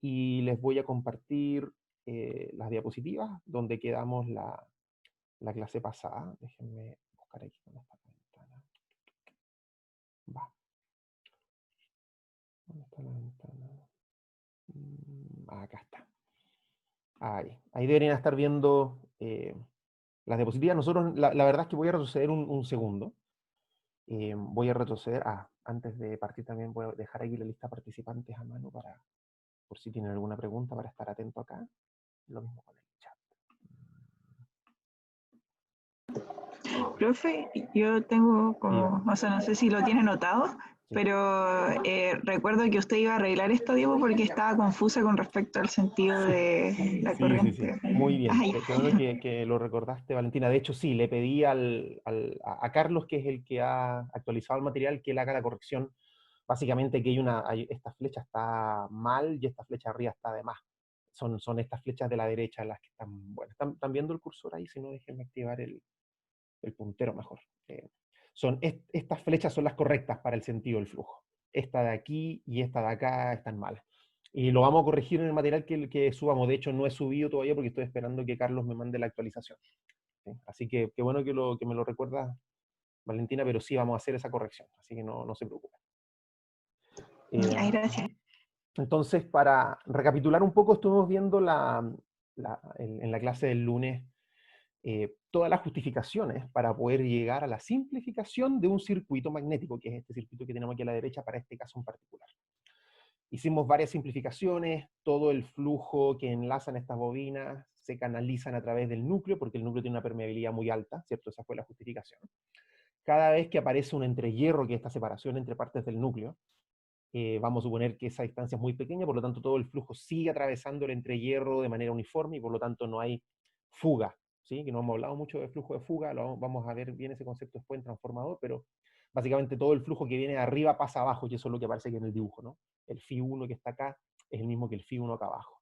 y les voy a compartir las diapositivas donde quedamos la clase pasada. Déjenme buscar aquí dónde está la ventana. Va. ¿Dónde está la ventana? Acá está. Ahí deberían estar viendo las diapositivas. Nosotros, la verdad es que voy a retroceder un segundo. Voy a retroceder. Antes de partir también voy a dejar aquí la lista de participantes a mano por si tienen alguna pregunta, para estar atento acá. Lo mismo con el chat. Profe, yo tengo como, Dígame. o sea, no sé si lo tiene notado, Sí. pero recuerdo que usted iba a arreglar esta diapo porque estaba confusa con respecto al sentido de la Sí. corriente. Muy bien. Ay, Qué bueno que lo recordaste, Valentina. De hecho, sí, le pedí a Carlos, que es el que ha actualizado el material, que él haga la corrección. Básicamente que esta flecha está mal y esta flecha arriba está de más. Son estas flechas de la derecha las que están, bueno, ¿están viendo el cursor ahí? Si no, déjenme activar el puntero mejor. Estas flechas son las correctas para el sentido del flujo. Esta de aquí y esta de acá están mal. Y lo vamos a corregir en el material que subamos. De hecho, no he subido todavía porque estoy esperando que Carlos me mande la actualización. ¿Sí? Así que qué bueno que me lo recuerdas, Valentina, pero sí vamos a hacer esa corrección. Así que no se preocupe. ya, gracias. Entonces, para recapitular un poco, estuvimos viendo en la clase del lunes todas las justificaciones para poder llegar a la simplificación de un circuito magnético, que es este circuito que tenemos aquí a la derecha para este caso en particular. Hicimos varias simplificaciones, todo el flujo que enlazan estas bobinas se canalizan a través del núcleo, porque el núcleo tiene una permeabilidad muy alta, ¿cierto? Esa fue la justificación. Cada vez que aparece un entrehierro, que es esta separación entre partes del núcleo, vamos a suponer que esa distancia es muy pequeña, por lo tanto todo el flujo sigue atravesando el entrehierro de manera uniforme y por lo tanto no hay fuga, ¿sí? Que no hemos hablado mucho de flujo de fuga, vamos a ver bien ese concepto después en transformador, pero básicamente todo el flujo que viene de arriba pasa abajo, y eso es lo que aparece aquí en el dibujo, ¿no? El Φ1 que está acá es el mismo que el Φ1 acá abajo.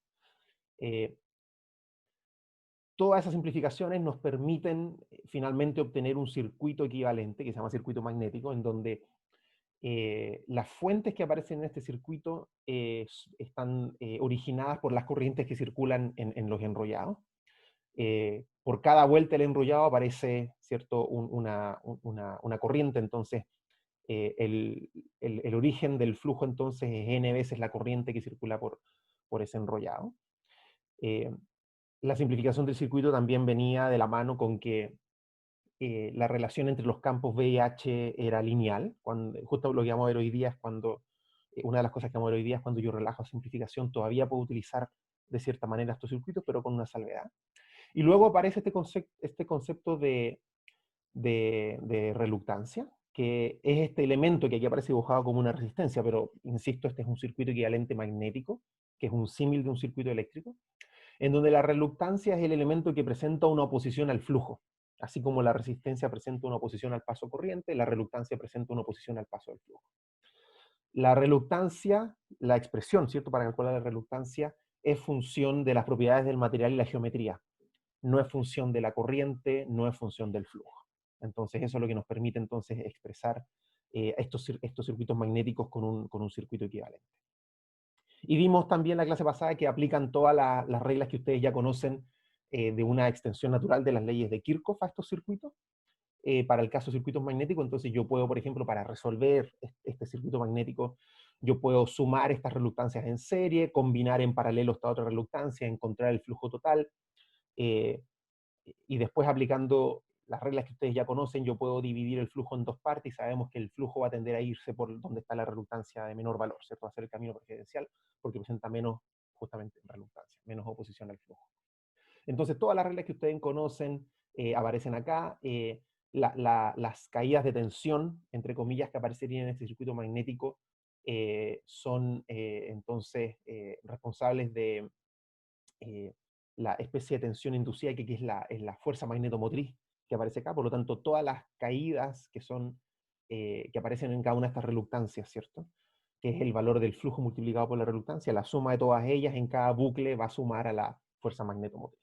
Todas esas simplificaciones nos permiten finalmente obtener un circuito equivalente, que se llama circuito magnético, en donde las fuentes que aparecen en este circuito están originadas por las corrientes que circulan en los enrollados. Por cada vuelta del enrollado aparece, ¿cierto?, una corriente. Entonces el origen del flujo entonces es n veces la corriente que circula por ese enrollado. La simplificación del circuito también venía de la mano con que la relación entre los campos V y H era lineal. Justo lo que vamos a ver hoy día es cuando, una de las cosas que vamos a ver hoy día es cuando yo relajo simplificación, todavía puedo utilizar de cierta manera estos circuitos, pero con una salvedad. Y luego aparece este concepto de reluctancia, que es este elemento que aquí aparece dibujado como una resistencia, pero insisto, este es un circuito equivalente magnético, que es un símil de un circuito eléctrico, en donde la reluctancia es el elemento que presenta una oposición al flujo. Así como la resistencia presenta una oposición al paso corriente, la reluctancia presenta una oposición al paso del flujo. La reluctancia, la expresión, ¿cierto?, para calcular la reluctancia, es función de las propiedades del material y la geometría. No es función de la corriente, no es función del flujo. Entonces eso es lo que nos permite entonces expresar estos circuitos magnéticos con un circuito equivalente. Y vimos también la clase pasada que aplican todas las reglas que ustedes ya conocen de una extensión natural de las leyes de Kirchhoff a estos circuitos. Para el caso de circuitos magnéticos, entonces yo puedo, por ejemplo, para resolver este circuito magnético, yo puedo sumar estas reluctancias en serie, combinar en paralelo esta otra reluctancia, encontrar el flujo total, y después aplicando las reglas que ustedes ya conocen, yo puedo dividir el flujo en dos partes y sabemos que el flujo va a tender a irse por donde está la reluctancia de menor valor, ¿cierto? Va a ser el camino preferencial porque presenta menos, justamente, reluctancia, menos oposición al flujo. Entonces, todas las reglas que ustedes conocen aparecen acá. Las caídas de tensión, entre comillas, que aparecerían en este circuito magnético son entonces responsables de la especie de tensión inducida, que es la fuerza magnetomotriz que aparece acá. Por lo tanto, todas las caídas que aparecen en cada una de estas reluctancias, ¿cierto?, que es el valor del flujo multiplicado por la reluctancia, la suma de todas ellas en cada bucle va a sumar a la fuerza magnetomotriz.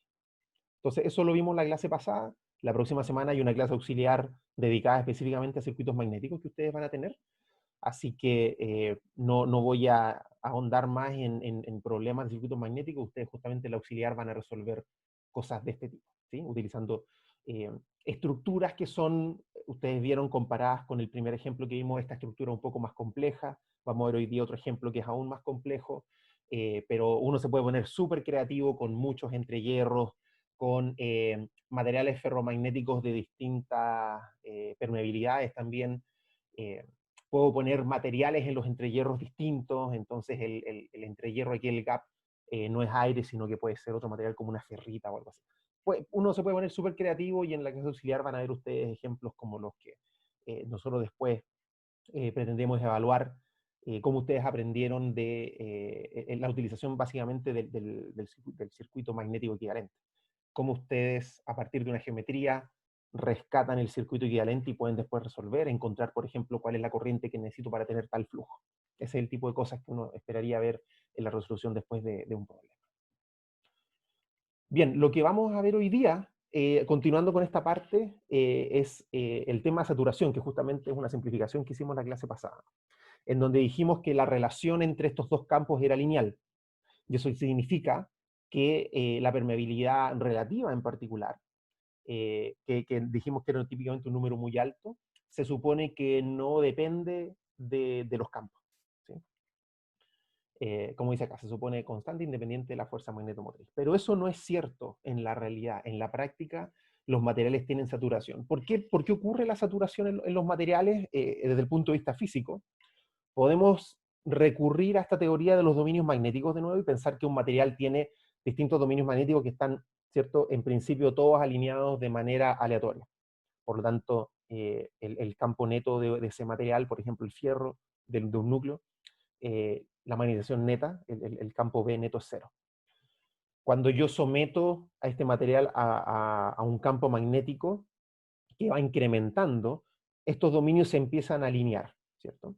Entonces, eso lo vimos la clase pasada. La próxima semana hay una clase auxiliar dedicada específicamente a circuitos magnéticos que ustedes van a tener. Así que no voy a ahondar más en problemas de circuitos magnéticos. Ustedes justamente en la auxiliar van a resolver cosas de este tipo, ¿sí? Utilizando estructuras que son, ustedes vieron comparadas con el primer ejemplo que vimos, esta estructura un poco más compleja. Vamos a ver hoy día otro ejemplo que es aún más complejo, pero uno se puede poner súper creativo con muchos entrehierros, con materiales ferromagnéticos de distintas permeabilidades también. Puedo poner materiales en los entrehierros distintos, entonces el entrehierro aquí, el gap, no es aire, sino que puede ser otro material como una ferrita o algo así. Pues uno se puede poner súper creativo, y en la clase auxiliar van a ver ustedes ejemplos como los que nosotros después pretendemos evaluar, cómo ustedes aprendieron de la utilización básicamente del circuito magnético equivalente. Cómo ustedes, a partir de una geometría, rescatan el circuito equivalente y pueden después resolver, encontrar, por ejemplo, cuál es la corriente que necesito para tener tal flujo. Ese es el tipo de cosas que uno esperaría ver en la resolución después de un problema. Bien, lo que vamos a ver hoy día, continuando con esta parte, es el tema de saturación, que justamente es una simplificación que hicimos en la clase pasada, en donde dijimos que la relación entre estos dos campos era lineal. Y eso significa que la permeabilidad relativa en particular, que dijimos que era típicamente un número muy alto, se supone que no depende de los campos, ¿sí? Como dice acá, se supone constante independiente de la fuerza magnetomotriz. Pero eso no es cierto en la realidad. En la práctica, los materiales tienen saturación. ¿Por qué ocurre la saturación en los materiales desde el punto de vista físico? Podemos recurrir a esta teoría de los dominios magnéticos de nuevo y pensar que un material tiene distintos dominios magnéticos que están, ¿cierto?, en principio todos alineados de manera aleatoria. Por lo tanto, el campo neto de ese material, por ejemplo, el fierro de un núcleo, la magnetización neta, el campo B neto es cero. Cuando yo someto a este material a un campo magnético que va incrementando, estos dominios se empiezan a alinear, ¿cierto?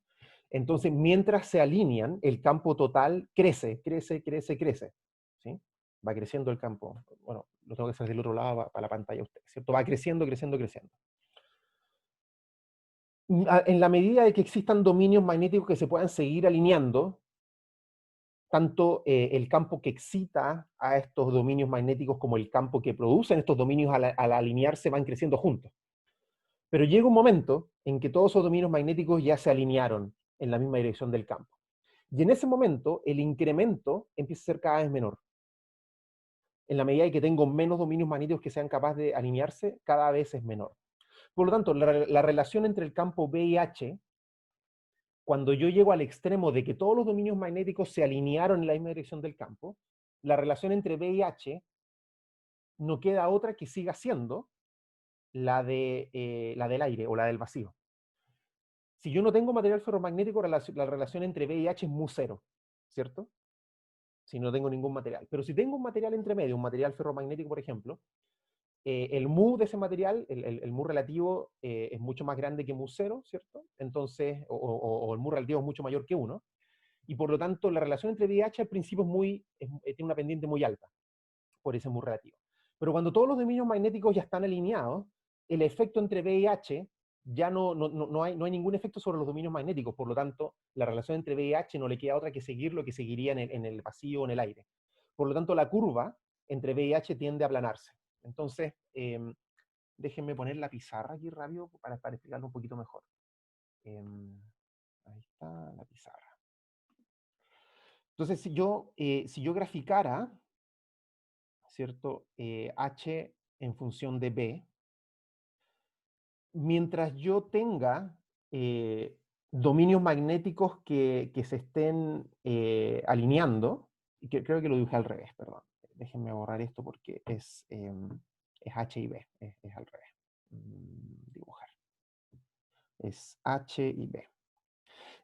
Entonces, mientras se alinean, el campo total crece, crece, crece, crece, ¿sí? Va creciendo el campo. Bueno, lo tengo que hacer del otro lado para la pantalla usted, ¿cierto? Va creciendo, creciendo, creciendo. En la medida de que existan dominios magnéticos que se puedan seguir alineando, tanto el campo que excita a estos dominios magnéticos como el campo que producen estos dominios al alinearse van creciendo juntos. Pero llega un momento en que todos esos dominios magnéticos ya se alinearon en la misma dirección del campo. Y en ese momento el incremento empieza a ser cada vez menor. En la medida de que tengo menos dominios magnéticos que sean capaces de alinearse, cada vez es menor. Por lo tanto, la relación entre el campo B y H, cuando yo llego al extremo de que todos los dominios magnéticos se alinearon en la misma dirección del campo, la relación entre B y H no queda otra que siga siendo la del aire o la del vacío. Si yo no tengo material ferromagnético, la relación entre B y H es mu0, ¿cierto? Si no tengo ningún material. Pero si tengo un material entre medio, un material ferromagnético, por ejemplo, el mu de ese material, el mu relativo, es mucho más grande que mu0, ¿cierto? Entonces, o el mu relativo es mucho mayor que 1, y por lo tanto la relación entre B y H al principio tiene una pendiente muy alta, por ese mu relativo. Pero cuando todos los dominios magnéticos ya están alineados, el efecto entre B y H ya no hay ningún efecto sobre los dominios magnéticos. Por lo tanto, la relación entre B y H no le queda otra que seguir lo que seguiría en el vacío o en el aire. Por lo tanto, la curva entre B y H tiende a aplanarse. Entonces, déjenme poner la pizarra aquí rápido para explicarlo un poquito mejor. Ahí está la pizarra. Entonces, si yo graficara, ¿cierto? H en función de B, mientras yo tenga dominios magnéticos que se estén alineando, y creo que lo dibujé al revés, perdón. Déjenme borrar esto porque es H y B, es al revés. Dibujar. Es H y B.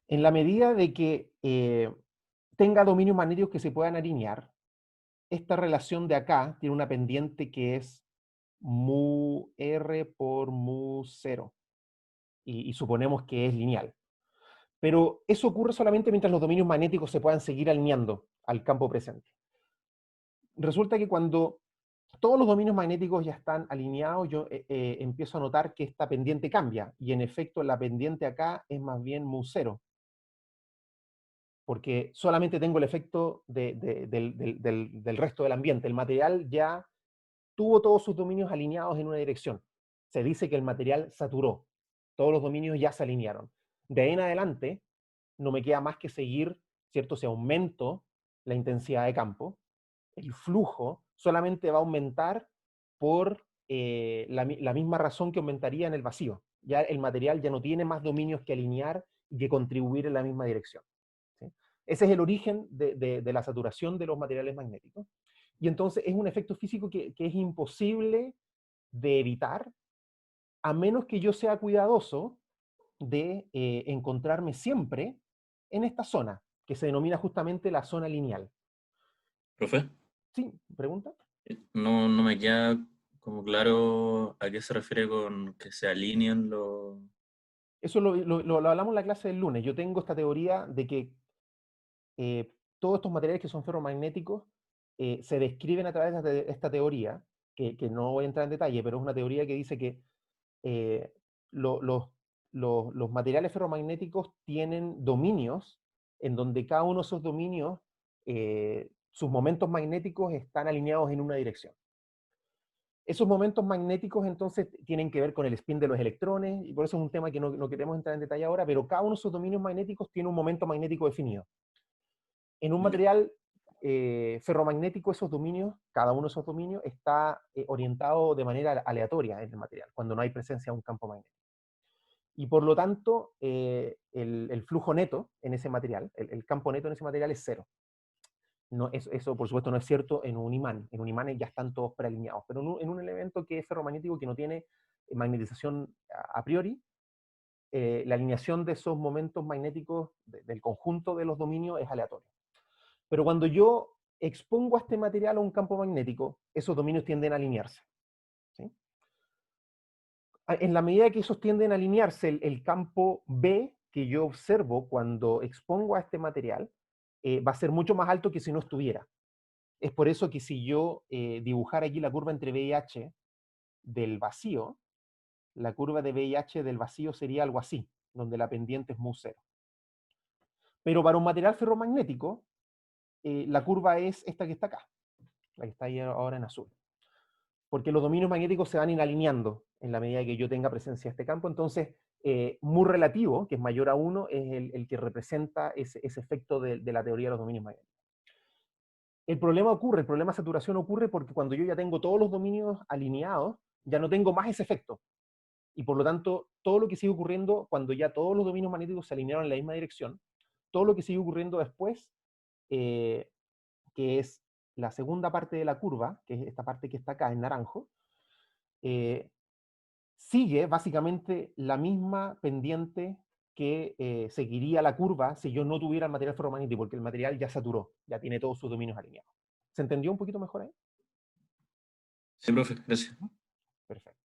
En la medida de que tenga dominios magnéticos que se puedan alinear, esta relación de acá tiene una pendiente que es mu r por mu 0. Y suponemos que es lineal. Pero eso ocurre solamente mientras los dominios magnéticos se puedan seguir alineando al campo presente. Resulta que cuando todos los dominios magnéticos ya están alineados, yo empiezo a notar que esta pendiente cambia, y en efecto la pendiente acá es más bien mu 0, porque solamente tengo el efecto del resto del ambiente. El material ya tuvo todos sus dominios alineados en una dirección. Se dice que el material saturó, todos los dominios ya se alinearon. De ahí en adelante, no me queda más que seguir, ¿cierto? Si aumento la intensidad de campo, el flujo solamente va a aumentar por la misma razón que aumentaría en el vacío. Ya el material ya no tiene más dominios que alinear y que contribuir en la misma dirección. ¿Sí? Ese es el origen de la saturación de los materiales magnéticos. Y entonces es un efecto físico que es imposible de evitar, a menos que yo sea cuidadoso de encontrarme siempre en esta zona, que se denomina justamente la zona lineal. Profe, ¿Sí? ¿Pregunta? no me queda como claro a qué se refiere con que se alineen los... Eso lo hablamos en la clase del lunes. Yo tengo esta teoría de que todos estos materiales que son ferromagnéticos se describen a través de esta teoría, que no voy a entrar en detalle, pero es una teoría que dice que eh, lo- los, los materiales ferromagnéticos tienen dominios en donde cada uno de esos dominios, sus momentos magnéticos están alineados en una dirección. Esos momentos magnéticos entonces tienen que ver con el spin de los electrones, y por eso es un tema que no queremos entrar en detalle ahora, pero cada uno de esos dominios magnéticos tiene un momento magnético definido. En un material ferromagnético, esos dominios, cada uno de esos dominios está orientado de manera aleatoria en el material, cuando no hay presencia de un campo magnético. Y por lo tanto, el flujo neto en ese material, el campo neto en ese material es cero. No, eso, por supuesto, no es cierto en un imán. En un imán ya están todos prealineados. Pero en un elemento que es ferromagnético, que no tiene magnetización a priori, la alineación de esos momentos magnéticos del conjunto de los dominios es aleatoria. Pero cuando yo expongo a este material a un campo magnético, esos dominios tienden a alinearse. ¿Sí? En la medida que esos tienden a alinearse, el campo B que yo observo cuando expongo a este material va a ser mucho más alto que si no estuviera. Es por eso que si yo dibujara aquí la curva entre B y H del vacío, la curva de B y H del vacío sería algo así, donde la pendiente es mu cero. Pero para un material ferromagnético, la curva es esta que está acá, la que está ahí ahora en azul. Porque los dominios magnéticos se van a ir alineando en la medida que yo tenga presencia de este campo. Entonces, mu relativo, que es mayor a 1, es el que representa ese efecto de la teoría de los dominios magnéticos. El problema de saturación ocurre porque cuando yo ya tengo todos los dominios alineados, ya no tengo más ese efecto. Y por lo tanto, todo lo que sigue ocurriendo cuando ya todos los dominios magnéticos se alinearon en la misma dirección, todo lo que sigue ocurriendo después, que es la segunda parte de la curva, que es esta parte que está acá en naranjo, sigue básicamente la misma pendiente que seguiría la curva si yo no tuviera el material ferromagnético, porque el material ya saturó, ya tiene todos sus dominios alineados. ¿Se entendió un poquito mejor ahí? Sí, profe, gracias. Perfecto.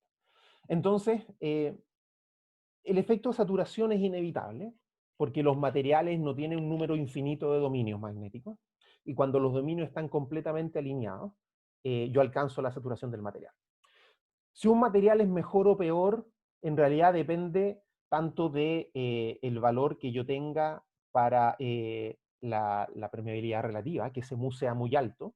Entonces, el efecto de saturación es inevitable, porque los materiales no tienen un número infinito de dominios magnéticos, y cuando los dominios están completamente alineados, yo alcanzo la saturación del material. Si un material es mejor o peor, en realidad depende tanto de el valor que yo tenga para la permeabilidad relativa, que ese mu sea muy alto,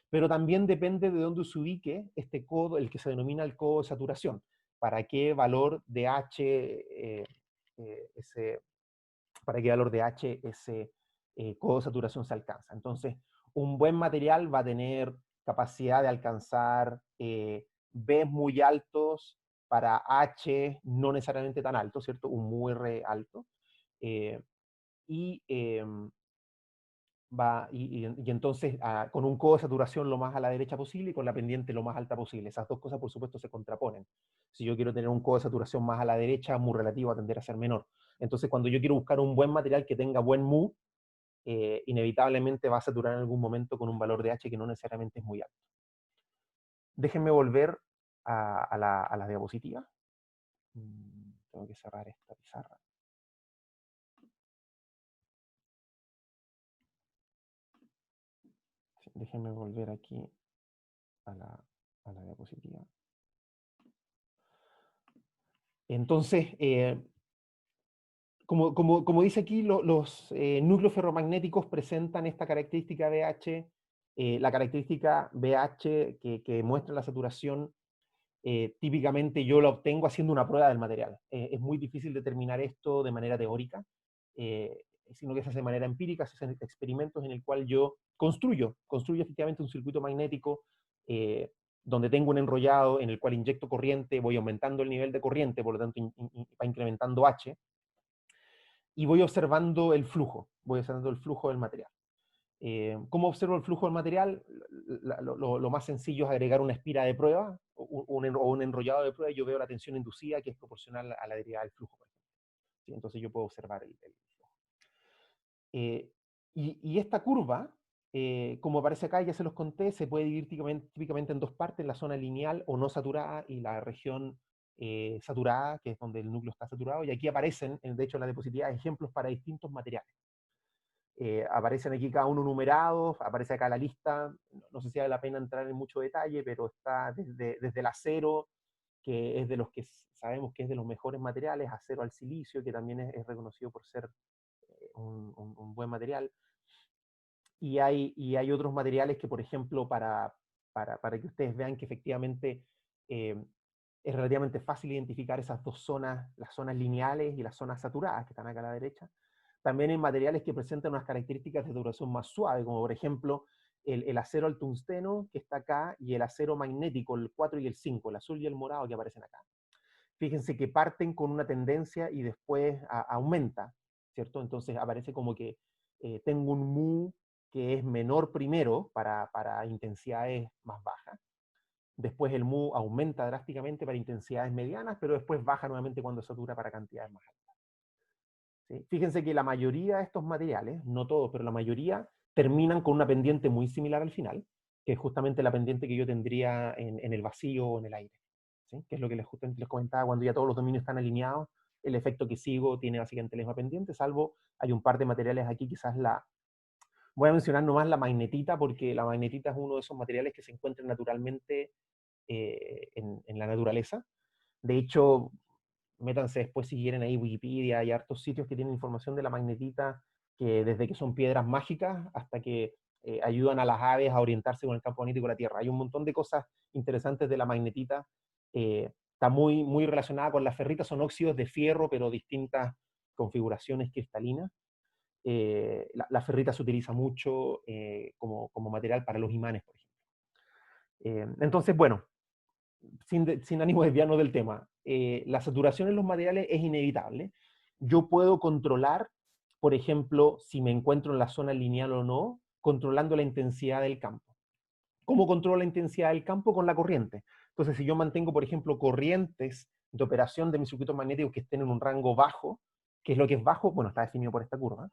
pero también depende de dónde se ubique este codo, el que se denomina el codo de saturación, para qué valor de H para qué valor de H ese codo de saturación se alcanza. Entonces, un buen material va a tener capacidad de alcanzar B muy altos para H no necesariamente tan alto, ¿cierto? Un mu R alto. Eh, y, eh, y entonces con un codo de saturación lo más a la derecha posible y con la pendiente lo más alta posible. Esas dos cosas, por supuesto, se contraponen. Si yo quiero tener un codo de saturación más a la derecha, mu relativo va a tender a ser menor. Entonces, cuando yo quiero buscar un buen material que tenga buen mu, inevitablemente va a saturar en algún momento con un valor de H que no necesariamente es muy alto. Déjenme volver a la diapositiva. Tengo que cerrar esta pizarra. Sí, déjenme volver aquí a la diapositiva. Entonces, Como dice aquí, los núcleos ferromagnéticos presentan esta característica BH, la característica BH que muestra la saturación. Típicamente yo la obtengo haciendo una prueba del material. Es muy difícil determinar esto de manera teórica, sino que se hace de manera empírica, se hacen experimentos en el cual yo construyo efectivamente un circuito magnético donde tengo un enrollado en el cual inyecto corriente, voy aumentando el nivel de corriente, por lo tanto va incrementando H, y voy observando el flujo del material. ¿Cómo observo el flujo del material? Lo más sencillo es agregar una espira de prueba o un enrollado de prueba y yo veo la tensión inducida que es proporcional a la derivada del flujo, por ejemplo. ¿Sí? Entonces yo puedo observar el flujo. Y esta curva, como aparece acá, ya se los conté, se puede dividir típicamente en dos partes, la zona lineal o no saturada y la región saturada, que es donde el núcleo está saturado, y aquí aparecen, de hecho en la diapositiva, ejemplos para distintos materiales. Aparecen aquí cada uno numerados, aparece acá la lista, no sé si vale la pena entrar en mucho detalle, pero está desde el acero, que es de los que sabemos que es de los mejores materiales, acero al silicio, que también es reconocido por ser un buen material. Y hay otros materiales que, por ejemplo, para que ustedes vean que efectivamente es relativamente fácil identificar esas dos zonas, las zonas lineales y las zonas saturadas, que están acá a la derecha. También hay materiales que presentan unas características de saturación más suave, como por ejemplo el acero al tungsteno, que está acá, y el acero magnético, el 4 y el 5, el azul y el morado que aparecen acá. Fíjense que parten con una tendencia y después aumenta, ¿cierto? Entonces aparece como que tengo un mu que es menor primero para intensidades más bajas. Después el mu aumenta drásticamente para intensidades medianas, pero después baja nuevamente cuando satura para cantidades más altas. ¿Sí? Fíjense que la mayoría de estos materiales, no todos, pero la mayoría, terminan con una pendiente muy similar al final, que es justamente la pendiente que yo tendría en el vacío o en el aire. ¿Sí? Que es lo que justamente les comentaba, cuando ya todos los dominios están alineados, el efecto que sigo tiene básicamente la misma pendiente, salvo hay un par de materiales aquí, quizás voy a mencionar nomás la magnetita, porque la magnetita es uno de esos materiales que se encuentran naturalmente en la naturaleza. De hecho, métanse después si quieren ahí Wikipedia, hay hartos sitios que tienen información de la magnetita, que desde que son piedras mágicas hasta que ayudan a las aves a orientarse con el campo magnético de la Tierra. Hay un montón de cosas interesantes de la magnetita. Está muy relacionada con las ferritas, son óxidos de fierro, pero distintas configuraciones cristalinas. La ferrita se utiliza mucho como material para los imanes, por ejemplo. Entonces, bueno, sin ánimo de desviarnos del tema, la saturación en los materiales es inevitable. Yo puedo controlar, por ejemplo, si me encuentro en la zona lineal o no, controlando la intensidad del campo. ¿Cómo controlo la intensidad del campo? Con la corriente. Entonces, si yo mantengo, por ejemplo, corrientes de operación de mis circuitos magnéticos que estén en un rango bajo, ¿qué es lo que es bajo? Bueno, está definido por esta curva.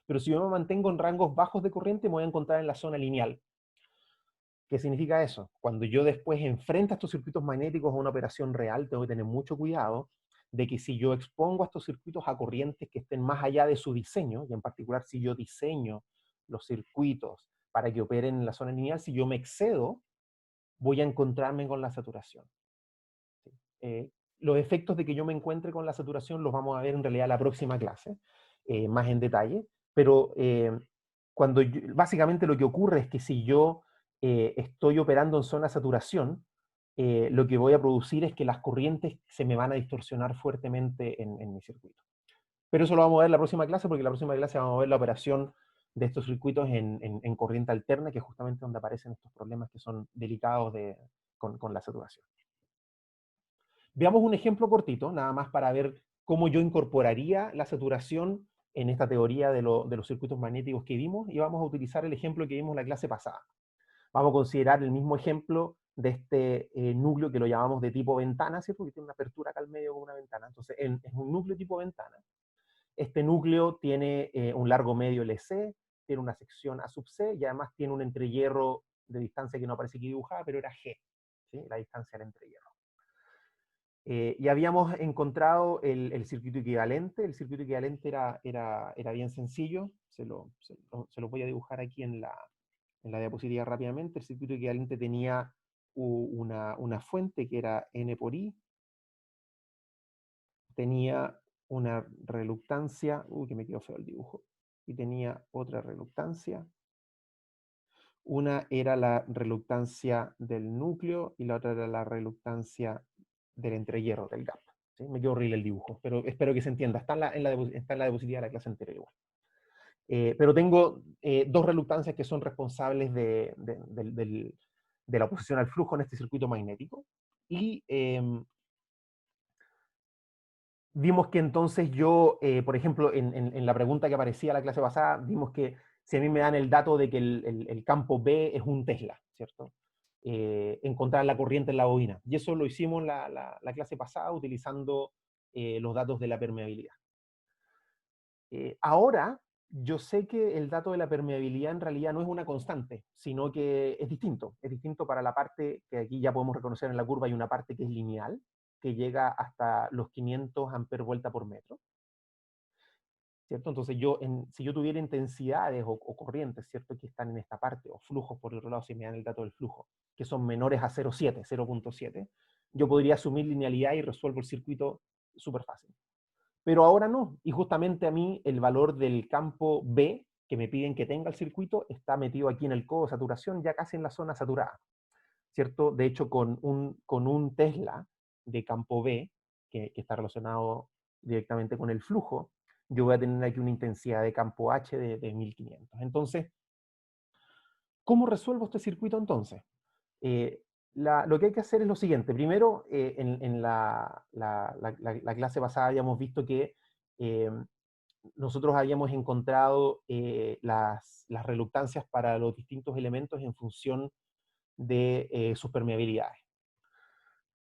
Pero si yo me mantengo en rangos bajos de corriente, me voy a encontrar en la zona lineal. ¿Qué significa eso? Cuando yo después enfrento a estos circuitos magnéticos a una operación real, tengo que tener mucho cuidado de que si yo expongo a estos circuitos a corrientes que estén más allá de su diseño, y en particular si yo diseño los circuitos para que operen en la zona lineal, si yo me excedo, voy a encontrarme con la saturación. ¿Sí? Los efectos de que yo me encuentre con la saturación los vamos a ver en realidad en la próxima clase, más en detalle, pero básicamente lo que ocurre es que si yo estoy operando en zona de saturación, lo que voy a producir es que las corrientes se me van a distorsionar fuertemente en mi circuito. Pero eso lo vamos a ver en la próxima clase, porque en la próxima clase vamos a ver la operación de estos circuitos en corriente alterna, que es justamente donde aparecen estos problemas que son delicados con la saturación. Veamos un ejemplo cortito, nada más para ver cómo yo incorporaría la saturación en esta teoría de los circuitos magnéticos que vimos, y vamos a utilizar el ejemplo que vimos en la clase pasada. Vamos a considerar el mismo ejemplo de este núcleo que lo llamamos de tipo ventana, ¿cierto? Que tiene una apertura acá al medio como una ventana. Entonces, es un núcleo tipo ventana. Este núcleo tiene un largo medio LC, tiene una sección A sub C, y además tiene un entrehierro de distancia que no aparece aquí dibujada, pero era G, ¿sí? La distancia del entrehierro. Y habíamos encontrado el circuito equivalente. El circuito equivalente era bien sencillo. Se lo voy a dibujar aquí en la diapositiva rápidamente. El circuito equivalente tenía una fuente que era N por I. Tenía una reluctancia, que me quedó feo el dibujo, y tenía otra reluctancia. Una era la reluctancia del núcleo y la otra era la reluctancia del entrehierro, del gap. ¿Sí? Me quedó horrible el dibujo, pero espero que se entienda. Está en la diapositiva de la clase anterior igual. Pero tengo dos reluctancias que son responsables de la oposición al flujo en este circuito magnético. Y vimos que entonces yo, por ejemplo, en la pregunta que aparecía en la clase pasada, vimos que si a mí me dan el dato de que el campo B es un Tesla, ¿cierto? Encontrar la corriente en la bobina. Y eso lo hicimos la clase pasada utilizando los datos de la permeabilidad. Ahora, yo sé que el dato de la permeabilidad en realidad no es una constante, sino que es distinto. Es distinto para la parte que aquí ya podemos reconocer en la curva, hay una parte que es lineal, que llega hasta los 500 amperes vuelta por metro. ¿Cierto? Entonces si yo tuviera intensidades o corrientes, ¿cierto? Que están en esta parte, o flujos por el otro lado, si me dan el dato del flujo, que son menores a 0,7, 0,7, yo podría asumir linealidad y resuelvo el circuito súper fácil. Pero ahora no, y justamente a mí el valor del campo B, que me piden que tenga el circuito, está metido aquí en el codo de saturación, ya casi en la zona saturada, ¿cierto? De hecho, con un Tesla de campo B, que está relacionado directamente con el flujo, yo voy a tener aquí una intensidad de campo H de 1500. Entonces, ¿cómo resuelvo este circuito entonces? Lo que hay que hacer es lo siguiente. Primero, en la clase pasada habíamos visto que nosotros habíamos encontrado las reluctancias para los distintos elementos en función de sus permeabilidades.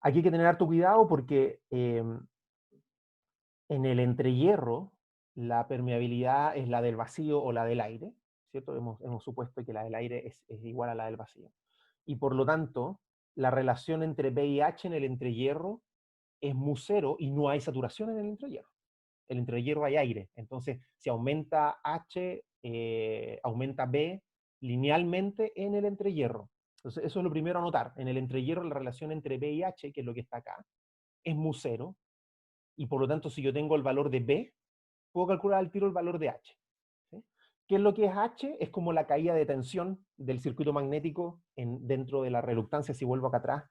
Aquí hay que tener harto cuidado porque en el entrehierro la permeabilidad es la del vacío o la del aire, ¿cierto? Hemos supuesto que la del aire es igual a la del vacío. Y por lo tanto, la relación entre B y H en el entrehierro es mu0 y no hay saturación en el entrehierro. El entrehierro hay aire. Entonces, si aumenta H, aumenta B linealmente en el entrehierro. Entonces, eso es lo primero a notar. En el entrehierro la relación entre B y H, que es lo que está acá, es mu0. Y por lo tanto, si yo tengo el valor de B, puedo calcular al tiro el valor de H. ¿Sí? ¿Qué es lo que es H? Es como la caída de tensión del circuito magnético dentro de la reluctancia. Si vuelvo acá atrás,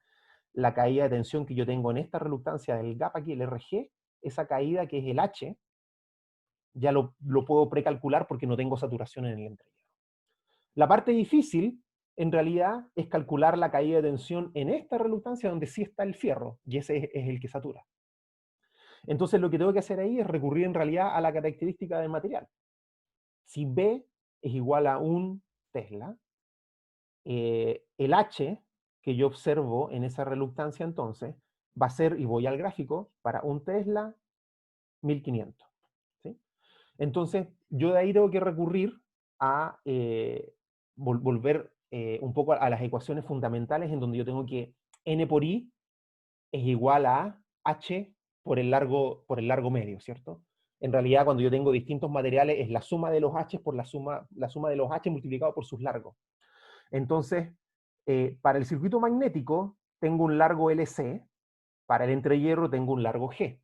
la caída de tensión que yo tengo en esta reluctancia del gap aquí, el RG, esa caída que es el H, ya lo puedo precalcular porque no tengo saturación en el entrehierro. La parte difícil, en realidad, es calcular la caída de tensión en esta reluctancia donde sí está el fierro, y ese es el que satura. Entonces lo que tengo que hacer ahí es recurrir en realidad a la característica del material. Si B es igual a un Tesla, el H que yo observo en esa reluctancia entonces va a ser, y voy al gráfico, para un Tesla 1500. ¿Sí? Entonces yo de ahí tengo que recurrir a volver un poco a las ecuaciones fundamentales en donde yo tengo que N por I es igual a H por el largo medio, ¿cierto? En realidad, cuando yo tengo distintos materiales, es la suma de los H por la suma de los H multiplicado por sus largos. Entonces, para el circuito magnético, tengo un largo LC, para el entrehierro tengo un largo G.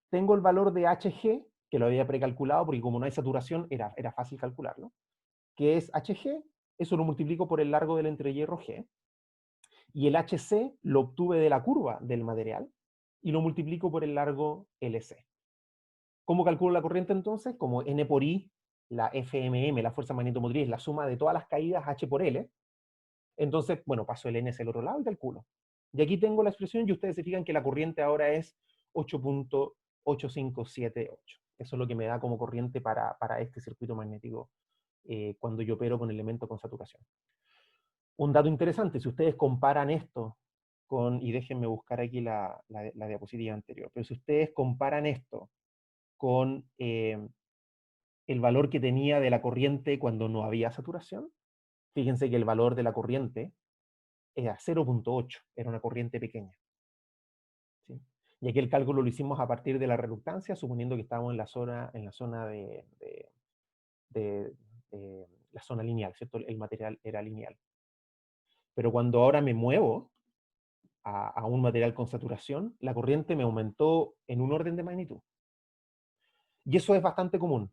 Tengo el valor de HG, que lo había precalculado, porque como no hay saturación, era fácil calcularlo, que es HG, eso lo multiplico por el largo del entrehierro G, y el HC lo obtuve de la curva del material, y lo multiplico por el largo LC. ¿Cómo calculo la corriente entonces? Como N por I, la FMM, la fuerza magnetomotriz, la suma de todas las caídas H por L. Entonces, bueno, paso el N hacia el otro lado y calculo. Y aquí tengo la expresión y ustedes se fijan que la corriente ahora es 8.8578. Eso es lo que me da como corriente para este circuito magnético cuando yo opero con elemento con saturación. Un dato interesante, si ustedes comparan esto con, y déjenme buscar aquí la diapositiva anterior, pero si ustedes comparan esto con el valor que tenía de la corriente cuando no había saturación, fíjense que el valor de la corriente era 0.8, era una corriente pequeña. ¿Sí? Y aquí el cálculo lo hicimos a partir de la reluctancia, suponiendo que estábamos en la zona la zona lineal, ¿cierto? El material era lineal. Pero cuando ahora me muevo a un material con saturación, la corriente me aumentó en un orden de magnitud. Y eso es bastante común.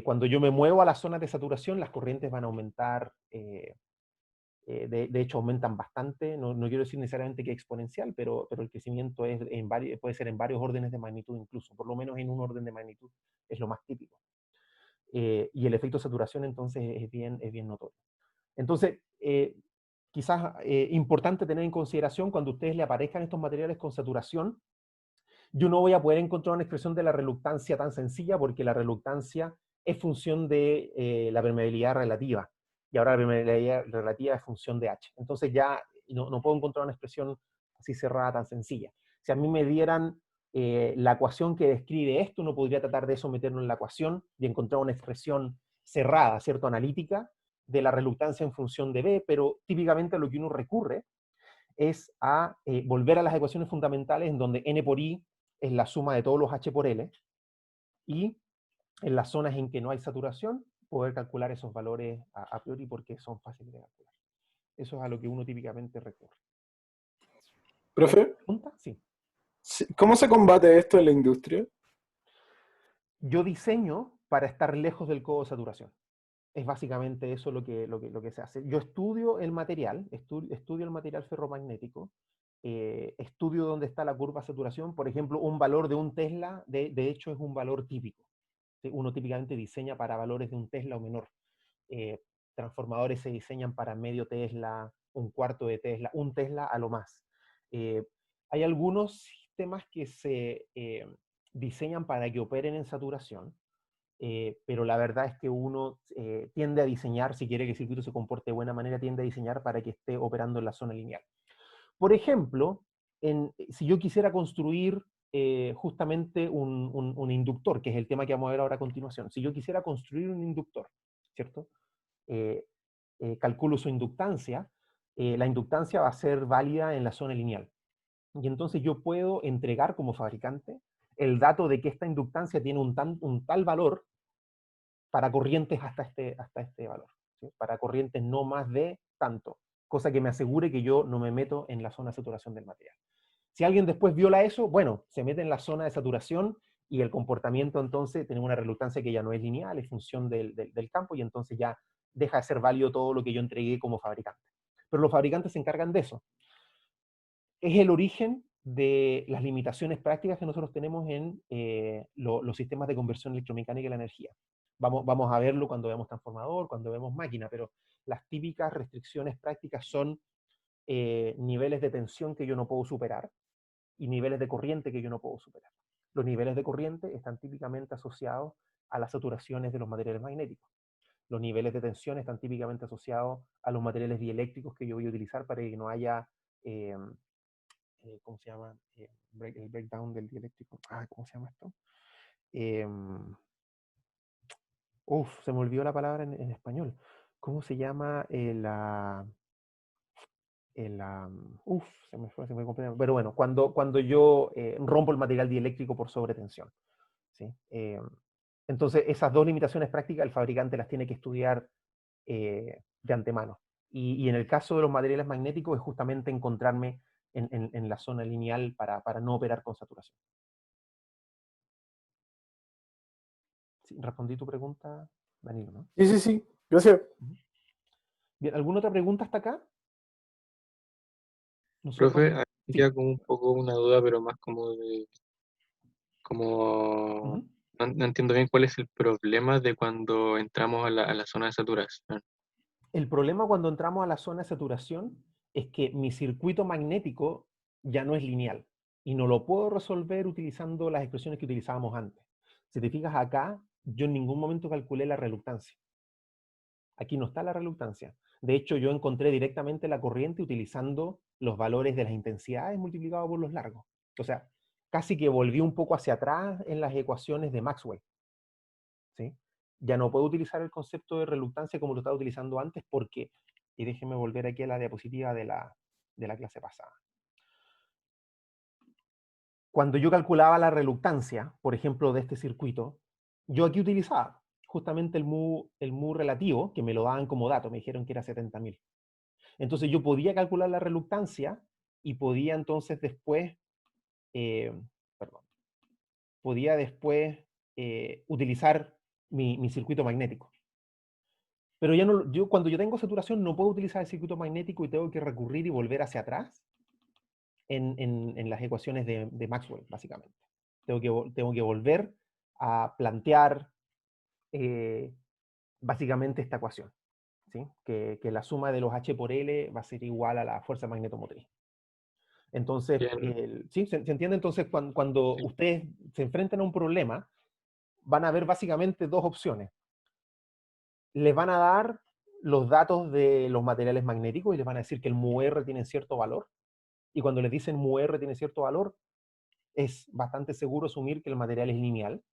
Cuando yo me muevo a las zonas de saturación, las corrientes van a aumentar, de hecho aumentan bastante, no quiero decir necesariamente que exponencial, pero el crecimiento es puede ser en varios órdenes de magnitud incluso, por lo menos en un orden de magnitud es lo más típico. Y el efecto saturación entonces es bien notorio. Entonces, quizás importante tener en consideración cuando a ustedes le aparezcan estos materiales con saturación, yo no voy a poder encontrar una expresión de la reluctancia tan sencilla porque la reluctancia es función de la permeabilidad relativa. Y ahora la permeabilidad relativa es función de H. Entonces ya no puedo encontrar una expresión así cerrada tan sencilla. Si a mí me dieran la ecuación que describe esto, uno podría tratar de someterlo en la ecuación y encontrar una expresión cerrada, ¿cierto? Analítica de la reluctancia en función de B, pero típicamente a lo que uno recurre es a volver a las ecuaciones fundamentales en donde N por I es la suma de todos los H por L, y en las zonas en que no hay saturación, poder calcular esos valores a priori porque son fáciles de calcular. Eso es a lo que uno típicamente recurre. Profe, ¿Pregunta? Sí. ¿cómo se combate esto en la industria? Yo diseño para estar lejos del codo de saturación. Es básicamente eso lo que se hace. Yo estudio el material, estudio el material ferromagnético, estudio dónde está la curva de saturación. Por ejemplo, un valor de un Tesla, de hecho, es un valor típico. ¿Sí? Uno típicamente diseña para valores de un Tesla o menor. Transformadores se diseñan para medio Tesla, un cuarto de Tesla, un Tesla a lo más. Hay algunos sistemas que se diseñan para que operen en saturación, pero la verdad es que uno tiende a diseñar, si quiere que el circuito se comporte de buena manera, tiende a diseñar para que esté operando en la zona lineal. Por ejemplo, si yo quisiera construir justamente un inductor, que es el tema que vamos a ver ahora a continuación, si yo quisiera construir un inductor, ¿cierto? Calculo su inductancia, la inductancia va a ser válida en la zona lineal. Y entonces yo puedo entregar como fabricante el dato de que esta inductancia tiene un tal valor para corrientes hasta este valor, ¿sí? Para corrientes no más de tanto, cosa que me asegure que yo no me meto en la zona de saturación del material. Si alguien después viola eso, bueno, se mete en la zona de saturación y el comportamiento entonces tiene una reluctancia que ya no es lineal, es función del campo, y entonces ya deja de ser válido todo lo que yo entregué como fabricante. Pero los fabricantes se encargan de eso. Es el origen de las limitaciones prácticas que nosotros tenemos en los sistemas de conversión electromecánica de la energía. Vamos a verlo cuando vemos transformador, cuando vemos máquina, pero las típicas restricciones prácticas son niveles de tensión que yo no puedo superar y niveles de corriente que yo no puedo superar. Los niveles de corriente están típicamente asociados a las saturaciones de los materiales magnéticos. Los niveles de tensión están típicamente asociados a los materiales dieléctricos que yo voy a utilizar para que no haya ¿cómo se llama? El breakdown del dieléctrico. ¿Cómo se llama esto? Se me olvidó la palabra en español. ¿Cómo se llama se me fue, pero bueno, cuando yo rompo el material dieléctrico por sobretensión, ¿sí? Entonces, esas dos limitaciones prácticas el fabricante las tiene que estudiar de antemano. Y en el caso de los materiales magnéticos es justamente encontrarme en la zona lineal para no operar con saturación. ¿Sí? ¿Respondí tu pregunta, Danilo, no? Sí. Gracias. Bien, ¿alguna otra pregunta hasta acá? Profe, a mí me Sí. queda como un poco una duda, pero más como Ujú. no entiendo bien cuál es el problema de cuando entramos a la zona de saturación. El problema cuando entramos a la zona de saturación es que mi circuito magnético ya no es lineal y no lo puedo resolver utilizando las expresiones que utilizábamos antes. Si te fijas acá, yo en ningún momento calculé la reluctancia. Aquí no está la reluctancia. De hecho, yo encontré directamente la corriente utilizando los valores de las intensidades multiplicados por los largos. O sea, casi que volví un poco hacia atrás en las ecuaciones de Maxwell, ¿sí? Ya no puedo utilizar el concepto de reluctancia como lo estaba utilizando antes porque, y déjenme volver aquí a la diapositiva de la clase pasada. Cuando yo calculaba la reluctancia, por ejemplo, de este circuito, yo aquí utilizaba justamente el mu relativo, que me lo daban como dato, me dijeron que era 70.000. Entonces yo podía calcular la reluctancia y podía entonces después, perdón, podía después utilizar mi circuito magnético. Pero ya no, cuando yo tengo saturación no puedo utilizar el circuito magnético y tengo que recurrir y volver hacia atrás en las ecuaciones de Maxwell, básicamente. Tengo que volver a plantear básicamente esta ecuación, ¿sí? Que la suma de los H por L va a ser igual a la fuerza magnetomotriz. Entonces, ¿sí? ¿Se entiende? Entonces, cuando Sí. ustedes se enfrentan a un problema, van a ver básicamente dos opciones. Les van a dar los datos de los materiales magnéticos y les van a decir que el μr tiene cierto valor. Y cuando les dicen μr tiene cierto valor, es bastante seguro asumir que el material es lineal.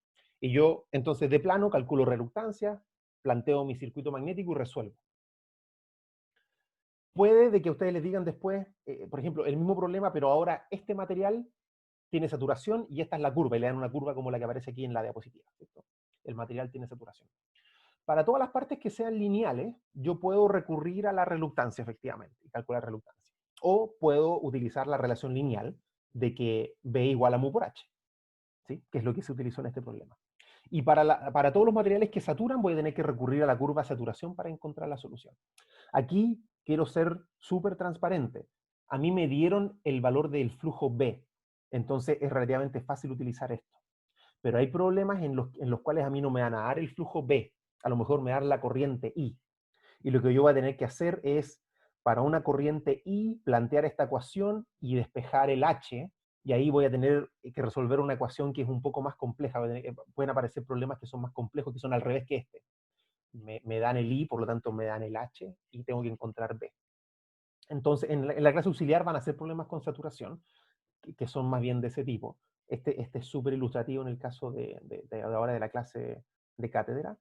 Y yo, entonces, de plano, calculo reluctancia, planteo mi circuito magnético y resuelvo. Puede de que ustedes les digan después, por ejemplo, el mismo problema, pero ahora este material tiene saturación y esta es la curva, y le dan una curva como la que aparece aquí en la diapositiva, ¿cierto? El material tiene saturación. Para todas las partes que sean lineales, yo puedo recurrir a la reluctancia, efectivamente, y calcular reluctancia. O puedo utilizar la relación lineal de que B igual a mu por H, ¿sí? Que es lo que se utilizó en este problema. Y para todos los materiales que saturan, voy a tener que recurrir a la curva de saturación para encontrar la solución. Aquí quiero ser súper transparente. A mí me dieron el valor del flujo B, entonces es relativamente fácil utilizar esto. Pero hay problemas en los cuales a mí no me van a dar el flujo B, a lo mejor me dan la corriente I. Y lo que yo voy a tener que hacer es, para una corriente I, plantear esta ecuación y despejar el H, y ahí voy a tener que resolver una ecuación que es un poco más compleja. Pueden aparecer problemas que son más complejos, que son al revés que este. Me dan el I, por lo tanto me dan el H, y tengo que encontrar B. Entonces, en la clase auxiliar van a ser problemas con saturación, que son más bien de ese tipo. Este es súper ilustrativo en el caso de ahora de la clase de cátedra,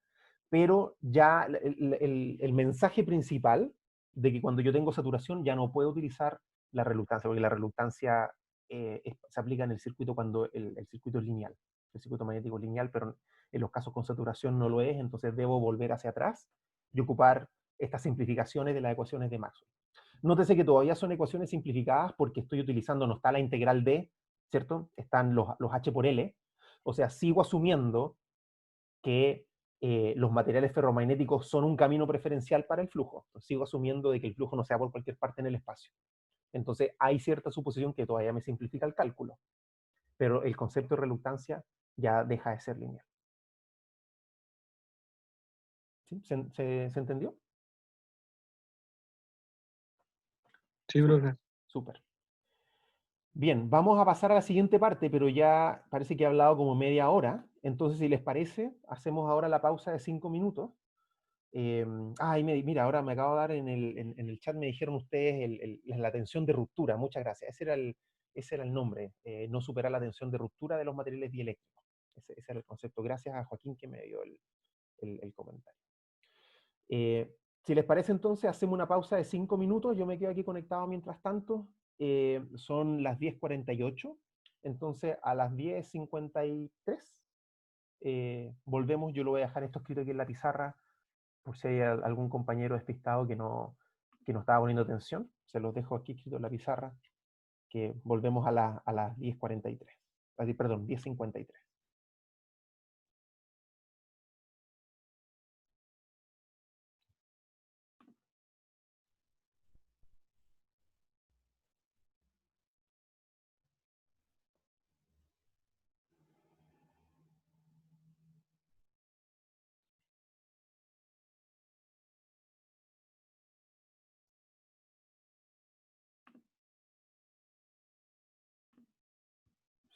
pero ya el mensaje principal de que cuando yo tengo saturación ya no puedo utilizar la reluctancia, porque la reluctancia se aplica en el circuito cuando el circuito es lineal, el circuito magnético es lineal, pero en los casos con saturación no lo es, entonces debo volver hacia atrás y ocupar estas simplificaciones de las ecuaciones de Maxwell. Nótese que todavía son ecuaciones simplificadas porque estoy utilizando, no está la integral D, ¿cierto? Están los H por L. O sea, sigo asumiendo que los materiales ferromagnéticos son un camino preferencial para el flujo. Sigo asumiendo de que el flujo no sea por cualquier parte en el espacio. Entonces, hay cierta suposición que todavía me simplifica el cálculo. Pero el concepto de reluctancia ya deja de ser lineal. ¿Sí? ¿Se entendió? Sí, profe. Súper. Bien, vamos a pasar a la siguiente parte, pero ya parece que he hablado como media hora. Entonces, si les parece, hacemos ahora la pausa de 5 minutos. Mira, ahora me acabo de dar en el chat, me dijeron ustedes la tensión de ruptura. Muchas gracias. Ese era el nombre. No superar la tensión de ruptura de los materiales dieléctricos. Ese era el concepto. Gracias a Joaquín que me dio el comentario. Si les parece, entonces, hacemos una pausa de 5 minutos. Yo me quedo aquí conectado mientras tanto. Son las 10:48. Entonces, a las 10:53 volvemos. Yo lo voy a dejar esto escrito aquí en la pizarra, por si hay algún compañero despistado que no estaba poniendo atención. Se los dejo aquí escrito en la pizarra, que volvemos a las 10:43. Perdón, 10:53.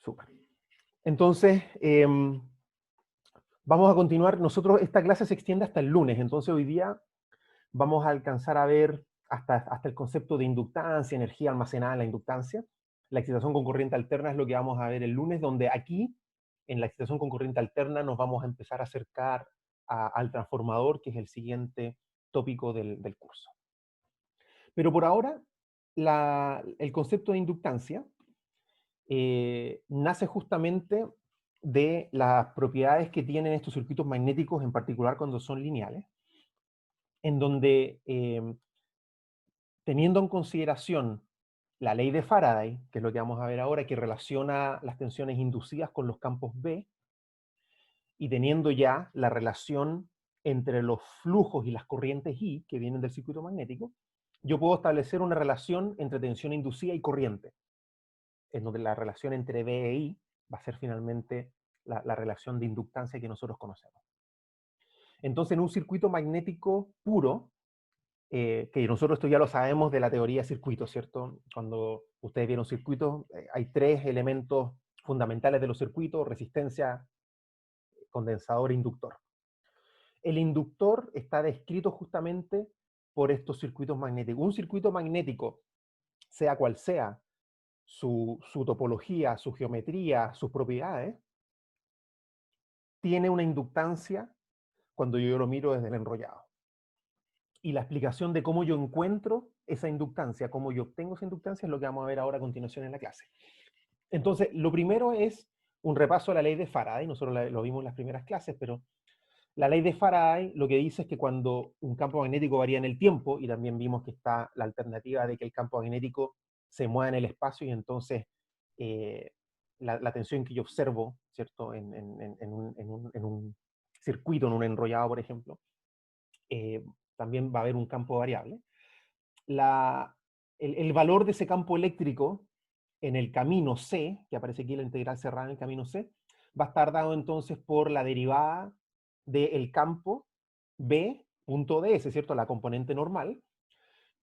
Súper. Entonces, vamos a continuar. Esta clase se extiende hasta el lunes, entonces hoy día vamos a alcanzar a ver hasta el concepto de inductancia, energía almacenada en la inductancia. La excitación con corriente alterna es lo que vamos a ver el lunes, donde aquí, en la excitación con corriente alterna, nos vamos a empezar a acercar al transformador, que es el siguiente tópico del curso. Pero por ahora, el concepto de inductancia nace justamente de las propiedades que tienen estos circuitos magnéticos, en particular cuando son lineales, en donde, teniendo en consideración la ley de Faraday, que es lo que vamos a ver ahora, que relaciona las tensiones inducidas con los campos B, y teniendo ya la relación entre los flujos y las corrientes I que vienen del circuito magnético, yo puedo establecer una relación entre tensión inducida y corriente, en donde la relación entre V e I va a ser finalmente la relación de inductancia que nosotros conocemos. Entonces, en un circuito magnético puro, que nosotros esto ya lo sabemos de la teoría de circuitos, ¿cierto? Cuando ustedes vieron circuitos, hay tres elementos fundamentales de los circuitos: resistencia, condensador e inductor. El inductor está descrito justamente por estos circuitos magnéticos. Un circuito magnético, sea cual sea su topología, su geometría, sus propiedades, tiene una inductancia cuando yo lo miro desde el enrollado. Y la explicación de cómo yo encuentro esa inductancia, cómo yo obtengo esa inductancia, es lo que vamos a ver ahora a continuación en la clase. Entonces, lo primero es un repaso a la ley de Faraday. Nosotros lo vimos en las primeras clases, pero la ley de Faraday lo que dice es que cuando un campo magnético varía en el tiempo, y también vimos que está la alternativa de que el campo magnético se mueva en el espacio, y entonces la tensión que yo observo, ¿cierto? En un circuito, en un enrollado, por ejemplo, también va a haber un campo variable. El valor de ese campo eléctrico en el camino C, que aparece aquí la integral cerrada en el camino C, va a estar dado entonces por la derivada del campo B.ds, ¿cierto? La componente normal,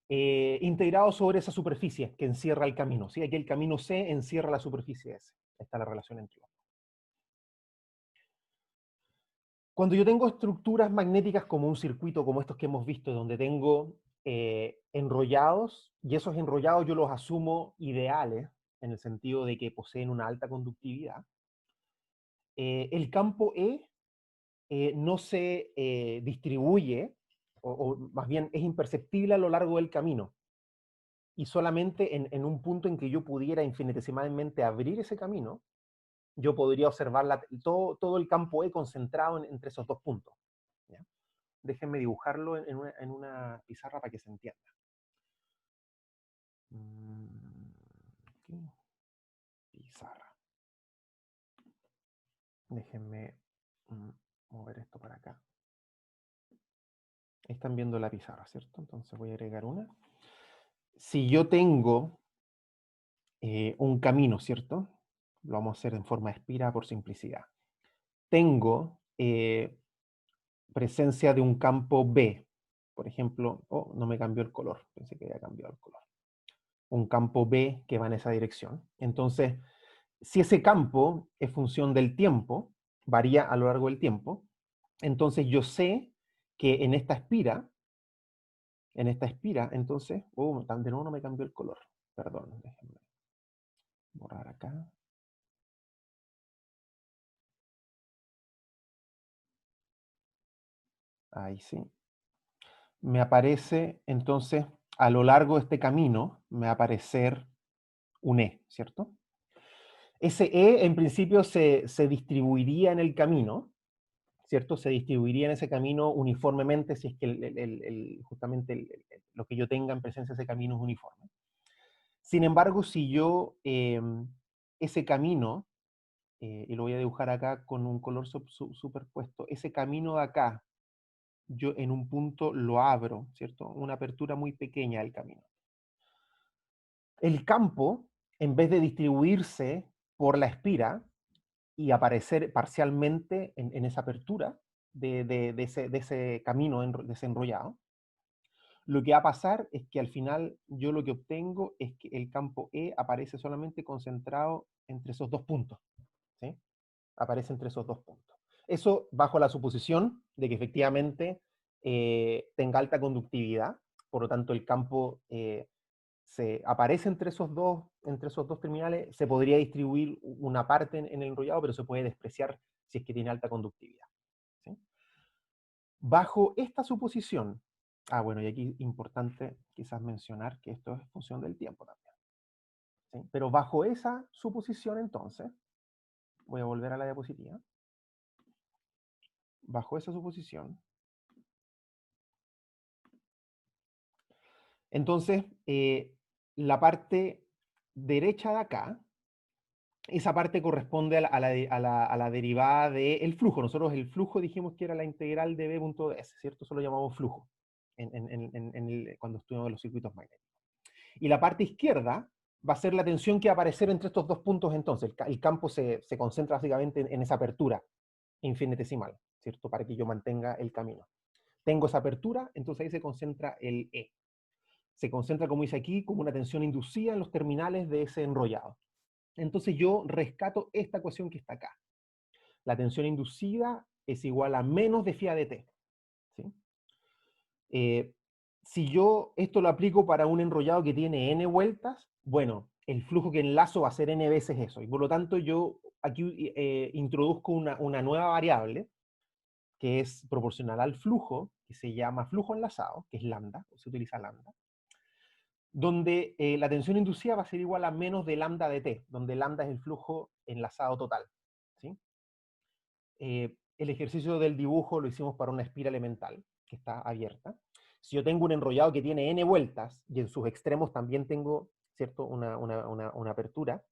integrado sobre esa superficie que encierra el camino, ¿sí? Aquí el camino C encierra la superficie S. Esta es la relación entre los. Cuando yo tengo estructuras magnéticas como un circuito, como estos que hemos visto, donde tengo enrollados, y esos enrollados yo los asumo ideales, en el sentido de que poseen una alta conductividad, el campo E no se distribuye, o más bien es imperceptible a lo largo del camino, y solamente en un punto en que yo pudiera infinitesimalmente abrir ese camino, yo podría observar todo el campo E concentrado entre esos dos puntos, ¿ya? Déjenme dibujarlo en una pizarra para que se entienda. Aquí. Pizarra. Déjenme mover esto para acá. Están viendo la pizarra, ¿cierto? Entonces voy a agregar una. Si yo tengo un camino, ¿cierto? Lo vamos a hacer en forma de espiral por simplicidad. Tengo presencia de un campo B. Por ejemplo, no me cambió el color. Pensé que había cambiado el color. Un campo B que va en esa dirección. Entonces, si ese campo es función del tiempo, varía a lo largo del tiempo, entonces yo sé que en esta espira, entonces, de nuevo no me cambió el color. Perdón, déjenme borrar acá. Ahí sí. Me aparece, entonces, a lo largo de este camino, me va a aparecer un E, ¿cierto? Ese E, en principio, se distribuiría en el camino, ¿cierto? Se distribuiría en ese camino uniformemente si es que justamente lo que yo tenga en presencia de ese camino es uniforme. Sin embargo, si yo ese camino, y lo voy a dibujar acá con un color superpuesto, ese camino de acá, yo en un punto lo abro, ¿cierto? Una apertura muy pequeña del camino. El campo, en vez de distribuirse por la espira y aparecer parcialmente en esa apertura de ese camino desenrollado, lo que va a pasar es que al final yo lo que obtengo es que el campo E aparece solamente concentrado entre esos dos puntos, ¿sí? Aparece entre esos dos puntos. Eso bajo la suposición de que efectivamente tenga alta conductividad, por lo tanto el campo se aparece entre esos dos terminales, se podría distribuir una parte en el enrollado, pero se puede despreciar si es que tiene alta conductividad, ¿sí? Bajo esta suposición, bueno, y aquí importante quizás mencionar que esto es función del tiempo también, ¿sí? Pero bajo esa suposición entonces, voy a volver a la diapositiva, bajo esa suposición, entonces la parte derecha de acá esa parte corresponde a la derivada del flujo. Nosotros el flujo dijimos que era la integral de b.ds, ¿cierto? Eso lo llamamos flujo cuando estudiamos los circuitos magnéticos. Y la parte izquierda va a ser la tensión que va a aparecer entre estos dos puntos entonces. El campo se concentra básicamente en esa apertura infinitesimal, ¿cierto? Para que yo mantenga el camino. Tengo esa apertura, entonces ahí se concentra el E. Se concentra, como dice aquí, como una tensión inducida en los terminales de ese enrollado. Entonces yo rescato esta ecuación que está acá. La tensión inducida es igual a menos de phi dt. ¿Sí? Si yo esto lo aplico para un enrollado que tiene n vueltas, bueno, el flujo que enlazo va a ser n veces eso. Y por lo tanto yo aquí introduzco una nueva variable que es proporcional al flujo, que se llama flujo enlazado, que es lambda, o se utiliza lambda, donde la tensión inducida va a ser igual a menos de lambda de t, donde lambda es el flujo enlazado total. ¿Sí? El ejercicio del dibujo lo hicimos para una espira elemental, que está abierta. Si yo tengo un enrollado que tiene n vueltas, y en sus extremos también tengo, ¿cierto?, una apertura,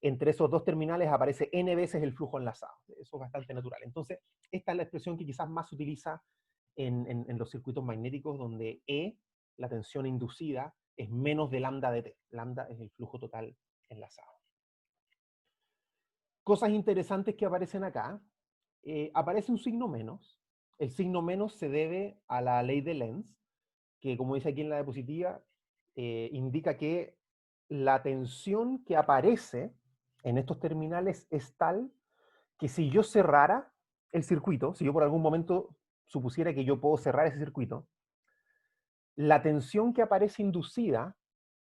entre esos dos terminales aparece n veces el flujo enlazado. Eso es bastante natural. Entonces, esta es la expresión que quizás más se utiliza en los circuitos magnéticos, donde E, la tensión inducida, es menos de lambda de t. Lambda es el flujo total enlazado. Cosas interesantes que aparecen acá. Aparece un signo menos. El signo menos se debe a la ley de Lenz, que como dice aquí en la diapositiva, indica que la tensión que aparece en estos terminales es tal que si yo cerrara el circuito, si yo por algún momento supusiera que yo puedo cerrar ese circuito, la tensión que aparece inducida,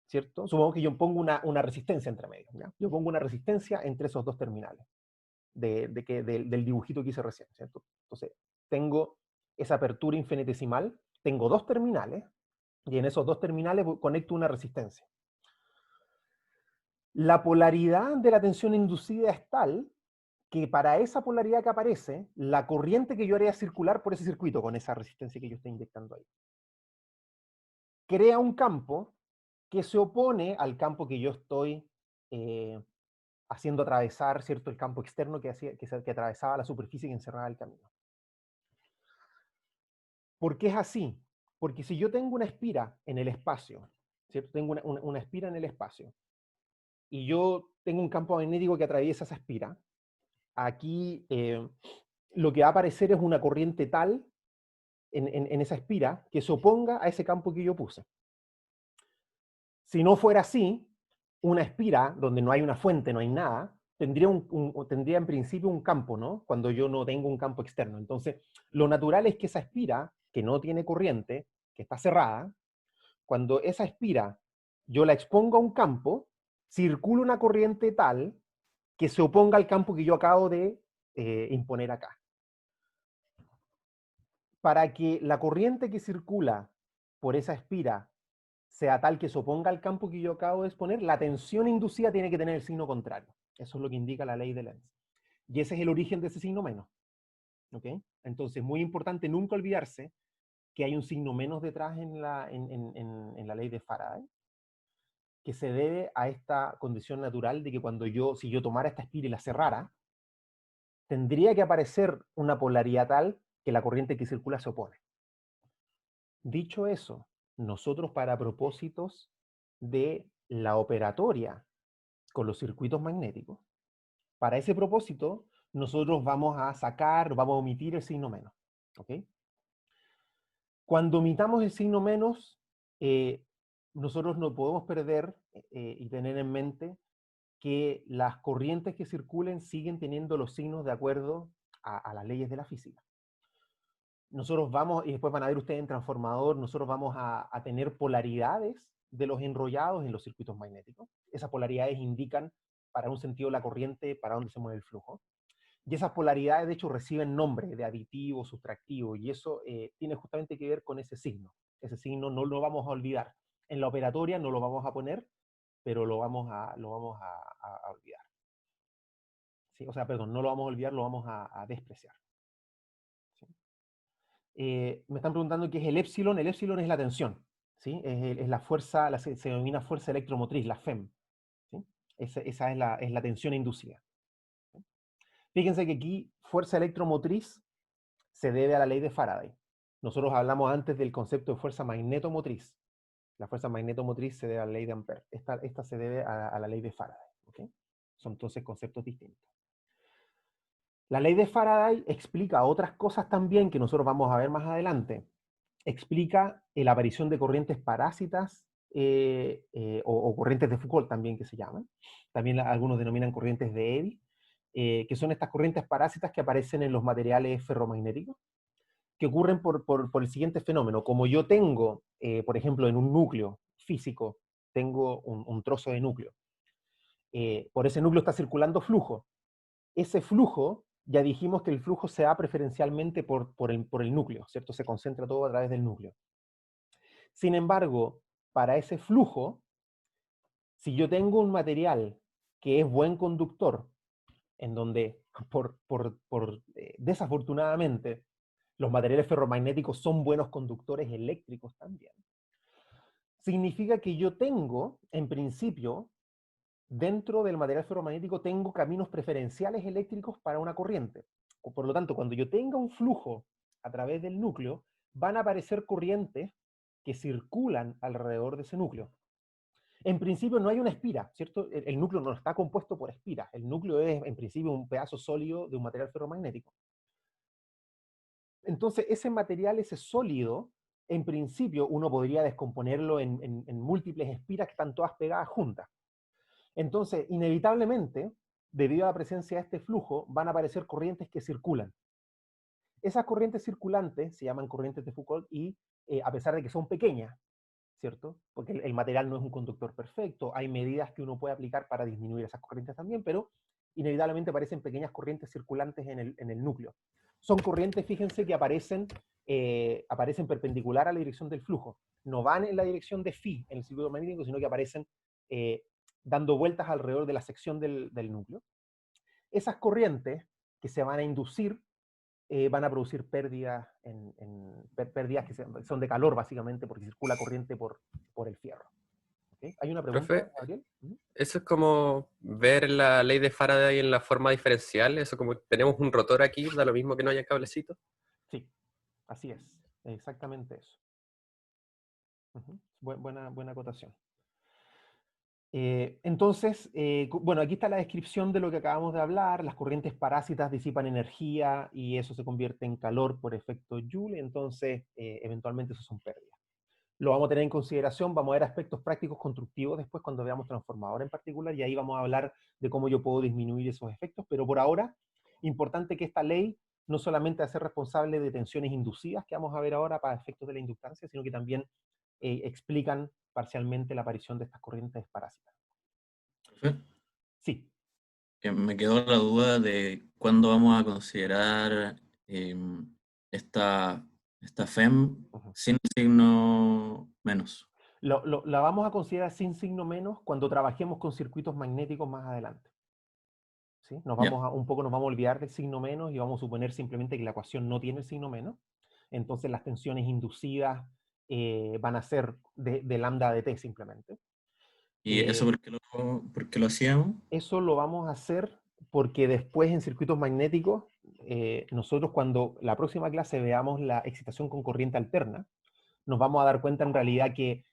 ¿cierto? Supongo que yo pongo una resistencia entre medio, ¿ya? Yo pongo una resistencia entre esos dos terminales del dibujito que hice recién, ¿cierto? Entonces, tengo esa apertura infinitesimal, tengo dos terminales, y en esos dos terminales conecto una resistencia. La polaridad de la tensión inducida es tal que para esa polaridad que aparece, la corriente que yo haría circular por ese circuito, con esa resistencia que yo estoy inyectando ahí, crea un campo que se opone al campo que yo estoy haciendo atravesar, ¿cierto?, el campo externo que atravesaba la superficie que encerraba el camino. ¿Por qué es así? Porque si yo tengo una espira en el espacio, ¿cierto? Tengo una espira en el espacio, y yo tengo un campo magnético que atraviesa esa espira, aquí lo que va a aparecer es una corriente tal en esa espira que se oponga a ese campo que yo puse. Si no fuera así, una espira donde no hay una fuente, no hay nada, tendría en principio un campo, ¿no? Cuando yo no tengo un campo externo. Entonces, lo natural es que esa espira, que no tiene corriente, que está cerrada, cuando esa espira yo la expongo a un campo, circula una corriente tal que se oponga al campo que yo acabo de imponer acá. Para que la corriente que circula por esa espira sea tal que se oponga al campo que yo acabo de exponer, la tensión inducida tiene que tener el signo contrario. Eso es lo que indica la ley de Lenz. Y ese es el origen de ese signo menos. ¿Ok? Entonces, muy importante nunca olvidarse que hay un signo menos detrás en la ley de Faraday, que se debe a esta condición natural de que si yo tomara esta espira y la cerrara, tendría que aparecer una polaridad tal que la corriente que circula se opone. Dicho eso, nosotros para propósitos de la operatoria con los circuitos magnéticos, para ese propósito, nosotros vamos a omitir el signo menos. ¿Ok? Cuando omitamos el signo menos, nosotros no podemos perder y tener en mente que las corrientes que circulen siguen teniendo los signos de acuerdo a las leyes de la física. Nosotros vamos, y después van a ver ustedes en transformador, nosotros vamos a tener polaridades de los enrollados en los circuitos magnéticos. Esas polaridades indican para un sentido la corriente, para dónde se mueve el flujo. Y esas polaridades, de hecho, reciben nombre de aditivo, sustractivo, y eso tiene justamente que ver con ese signo. Ese signo no lo vamos a olvidar. En la operatoria no lo vamos a poner, pero lo vamos a olvidar. ¿Sí? O sea, perdón, no lo vamos a olvidar, lo vamos a despreciar. ¿Sí? Me están preguntando qué es el épsilon. El épsilon es la tensión. ¿Sí? Es la fuerza, se denomina fuerza electromotriz, la FEM. ¿Sí? Esa es la tensión inducida. Fíjense que aquí fuerza electromotriz se debe a la ley de Faraday. Nosotros hablamos antes del concepto de fuerza magnetomotriz. La fuerza magnetomotriz se debe a la ley de Ampère. Esta se debe a la ley de Faraday. ¿Okay? Son entonces conceptos distintos. La ley de Faraday explica otras cosas también que nosotros vamos a ver más adelante. Explica la aparición de corrientes parásitas o corrientes de Foucault también que se llaman. También algunos denominan corrientes de Eddy, que son estas corrientes parásitas que aparecen en los materiales ferromagnéticos, que ocurren por el siguiente fenómeno. Como yo tengo, por ejemplo, en un núcleo físico, tengo un trozo de núcleo. Por ese núcleo está circulando flujo. Ese flujo, ya dijimos que el flujo se da preferencialmente por el núcleo, ¿cierto? Se concentra todo a través del núcleo. Sin embargo, para ese flujo, si yo tengo un material que es buen conductor, en donde, desafortunadamente, los materiales ferromagnéticos son buenos conductores eléctricos también, significa que yo tengo, en principio, dentro del material ferromagnético tengo caminos preferenciales eléctricos para una corriente. Por lo tanto, cuando yo tenga un flujo a través del núcleo, van a aparecer corrientes que circulan alrededor de ese núcleo. En principio no hay una espira, ¿cierto? El núcleo no está compuesto por espiras. El núcleo es, en principio, un pedazo sólido de un material ferromagnético. Entonces, ese material, ese sólido, en principio, uno podría descomponerlo en múltiples espiras que están todas pegadas juntas. Entonces, inevitablemente, debido a la presencia de este flujo, van a aparecer corrientes que circulan. Esas corrientes circulantes se llaman corrientes de Foucault y, a pesar de que son pequeñas, ¿cierto? Porque el material no es un conductor perfecto, hay medidas que uno puede aplicar para disminuir esas corrientes también, pero inevitablemente aparecen pequeñas corrientes circulantes en el núcleo. Son corrientes, fíjense, que aparecen perpendicular a la dirección del flujo. No van en la dirección de phi en el circuito magnético, sino que aparecen dando vueltas alrededor de la sección del núcleo. Esas corrientes que se van a inducir van a producir pérdidas, pérdidas que son de calor, básicamente, porque circula corriente por el fierro. ¿Okay? ¿Hay una pregunta, Profe, Gabriel? eso es como ver la ley de Faraday en la forma diferencial, eso como tenemos un rotor aquí, da lo mismo que no haya cablecito. Sí, así es, exactamente eso. Buena acotación. Entonces, bueno, aquí está la descripción de lo que acabamos de hablar. Las corrientes parásitas disipan energía y eso se convierte en calor por efecto Joule, entonces eventualmente eso son pérdidas. Lo vamos a tener en consideración, vamos a ver aspectos prácticos constructivos después cuando veamos transformador en particular, y ahí vamos a hablar de cómo yo puedo disminuir esos efectos, pero por ahora, importante que esta ley no solamente va a ser responsable de tensiones inducidas, que vamos a ver ahora para efectos de la inductancia, sino que también explican parcialmente la aparición de estas corrientes parásitas. Profe, Sí. me quedó la duda de cuándo vamos a considerar esta FEM sin signo menos. La vamos a considerar sin signo menos cuando trabajemos con circuitos magnéticos más adelante. ¿Sí? Nos vamos a olvidar del signo menos y vamos a suponer simplemente que la ecuación no tiene el signo menos. Entonces las tensiones inducidas van a ser de lambda de t simplemente. ¿Y eso por qué lo hacíamos? Eso lo vamos a hacer porque después en circuitos magnéticos, nosotros cuando la próxima clase veamos la excitación con corriente alterna, nos vamos a dar cuenta en realidad que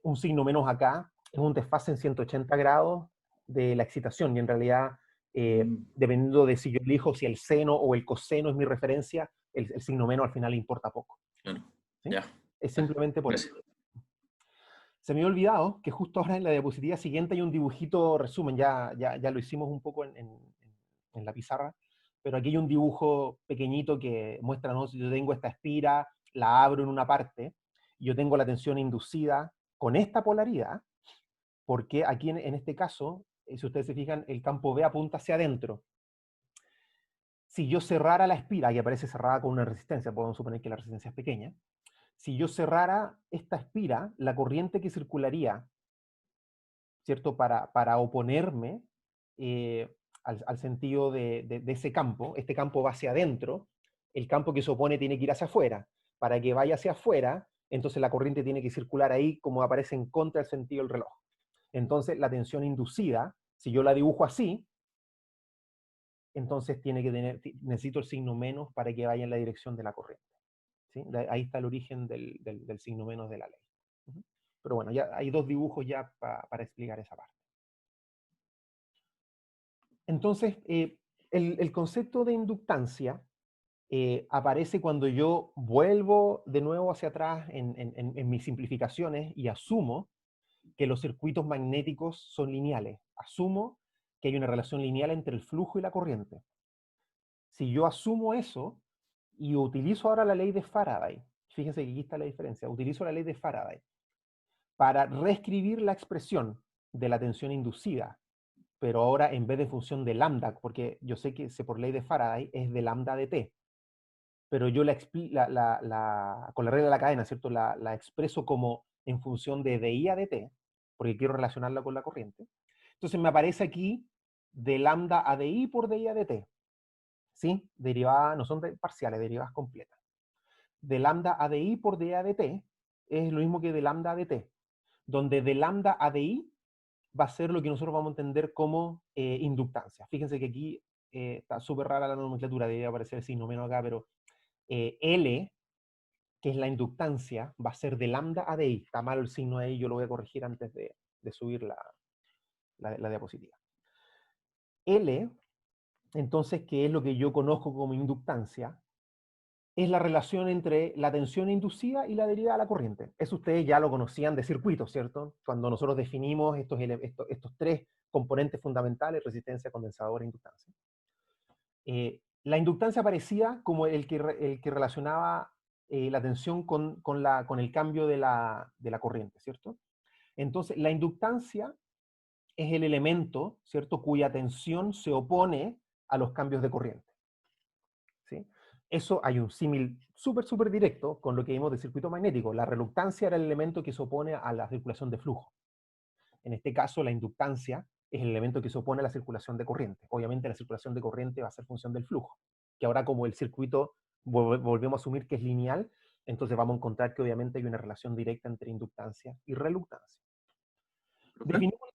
un signo menos acá es un desfase en 180 grados de la excitación, y en realidad, dependiendo de si yo elijo si el seno o el coseno es mi referencia, el signo menos al final importa poco. Claro. ¿Sí? Ya. Es simplemente por Gracias. eso. Se me había olvidado que justo ahora en la diapositiva siguiente hay un dibujito resumen, ya lo hicimos un poco en la pizarra, pero aquí hay un dibujo pequeñito que muestra, ¿no? Si yo tengo esta espira, la abro en una parte, y yo tengo la tensión inducida con esta polaridad, porque aquí en este caso, si ustedes se fijan, el campo B apunta hacia adentro. Si yo cerrara la espira, y aparece cerrada con una resistencia, podemos suponer que la resistencia es pequeña, si yo cerrara esta espira, la corriente que circularía, ¿cierto? Para oponerme al sentido de ese campo, este campo va hacia adentro, el campo que se opone tiene que ir hacia afuera. Para que vaya hacia afuera, entonces la corriente tiene que circular ahí como aparece en contra del sentido del reloj. Entonces la tensión inducida Si yo la dibujo así, entonces necesito el signo menos para que vaya en la dirección de la corriente. ¿Sí? Ahí está el origen del signo menos de la ley. Pero bueno, ya hay dos dibujos ya para explicar esa parte. Entonces, el concepto de inductancia aparece cuando yo vuelvo de nuevo hacia atrás en mis simplificaciones y asumo que los circuitos magnéticos son lineales. Asumo que hay una relación lineal entre el flujo y la corriente. Si yo asumo eso y utilizo ahora la ley de Faraday, fíjense que aquí está la diferencia, utilizo la ley de Faraday para reescribir la expresión de la tensión inducida, pero ahora en vez de función de lambda, porque yo sé que por ley de Faraday es de lambda de t, pero yo con la regla de la cadena, ¿cierto? La expreso como en función de dI a dt, porque quiero relacionarla con la corriente. Entonces me aparece aquí de lambda a dI por dI a dt. ¿Sí? Derivadas, no son parciales, derivadas completas. De lambda a dI por dI a dt es lo mismo que de lambda a dt, donde de lambda a dI va a ser lo que nosotros vamos a entender como inductancia. Fíjense que aquí está súper rara la nomenclatura, debería aparecer el signo menos acá, pero L, que es la inductancia, va a ser de lambda a dI. Está mal el signo ahí, yo lo voy a corregir antes de subir la diapositiva. L, entonces, que es lo que yo conozco como inductancia, es la relación entre la tensión inducida y la derivada de la corriente. Eso ustedes ya lo conocían de circuitos, ¿cierto? Cuando nosotros definimos estos tres componentes fundamentales, resistencia, condensador e inductancia. La inductancia aparecía como el que relacionaba la tensión con el cambio de la corriente, ¿cierto? Entonces, la inductancia es el elemento, ¿cierto?, cuya tensión se opone a los cambios de corriente. ¿Sí? Eso hay un símil súper directo con lo que vimos de circuito magnético. La reluctancia era el elemento que se opone a la circulación de flujo. En este caso, la inductancia es el elemento que se opone a la circulación de corriente. Obviamente la circulación de corriente va a ser función del flujo, que ahora como el circuito volvemos a asumir que es lineal, entonces vamos a encontrar que obviamente hay una relación directa entre inductancia y reluctancia. Definimos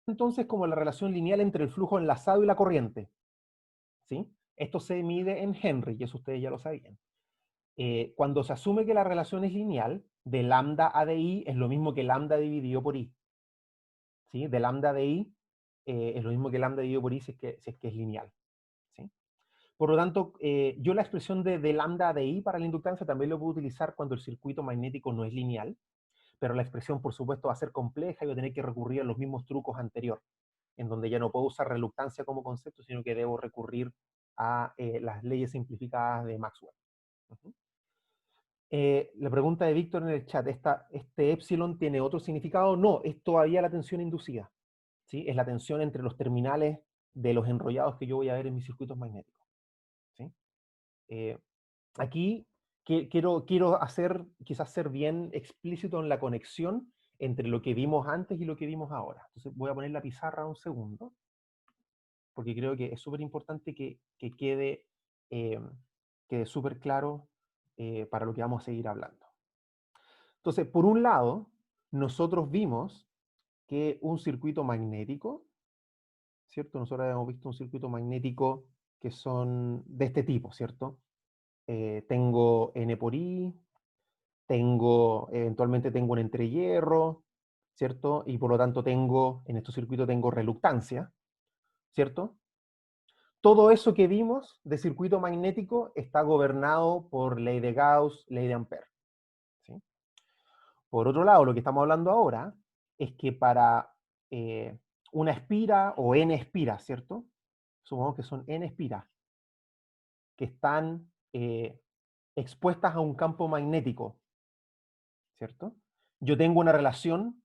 entonces como la relación lineal entre el flujo enlazado y la corriente. ¿Sí? Esto se mide en Henry, y eso ustedes ya lo sabían. Cuando se asume que la relación es lineal, de lambda a dI es lo mismo que lambda dividido por I. ¿Sí? De lambda de I es lo mismo que lambda dividido por I si es que es lineal. ¿Sí? Por lo tanto, yo la expresión de lambda de I para la inductancia también lo puedo utilizar cuando el circuito magnético no es lineal, pero la expresión, por supuesto, va a ser compleja y voy a tener que recurrir a los mismos trucos anteriores, en donde ya no puedo usar reluctancia como concepto, sino que debo recurrir a las leyes simplificadas de Maxwell. La pregunta de Víctor en el chat, ¿este epsilon tiene otro significado? No, es todavía la tensión inducida. ¿Sí? Es la tensión entre los terminales de los enrollados que yo voy a ver en mis circuitos magnéticos. ¿Sí? Aquí quiero quizás ser bien explícito en la conexión entre lo que vimos antes y lo que vimos ahora. Entonces voy a poner la pizarra un segundo, porque creo que es súper importante que quede súper claro para lo que vamos a seguir hablando. Entonces, por un lado, nosotros vimos que un circuito magnético, ¿cierto? Nosotros habíamos visto un circuito magnético que son de este tipo, ¿cierto? Tengo N por I, eventualmente tengo un entrehierro, ¿cierto? Y por lo tanto en estos circuitos tengo reluctancia, ¿cierto? Todo eso que vimos de circuito magnético está gobernado por ley de Gauss, ley de Ampère. ¿Sí? Por otro lado, lo que estamos hablando ahora es que para una espira o n espiras, ¿cierto? Supongamos que son n espiras que están expuestas a un campo magnético, ¿cierto? Yo tengo una relación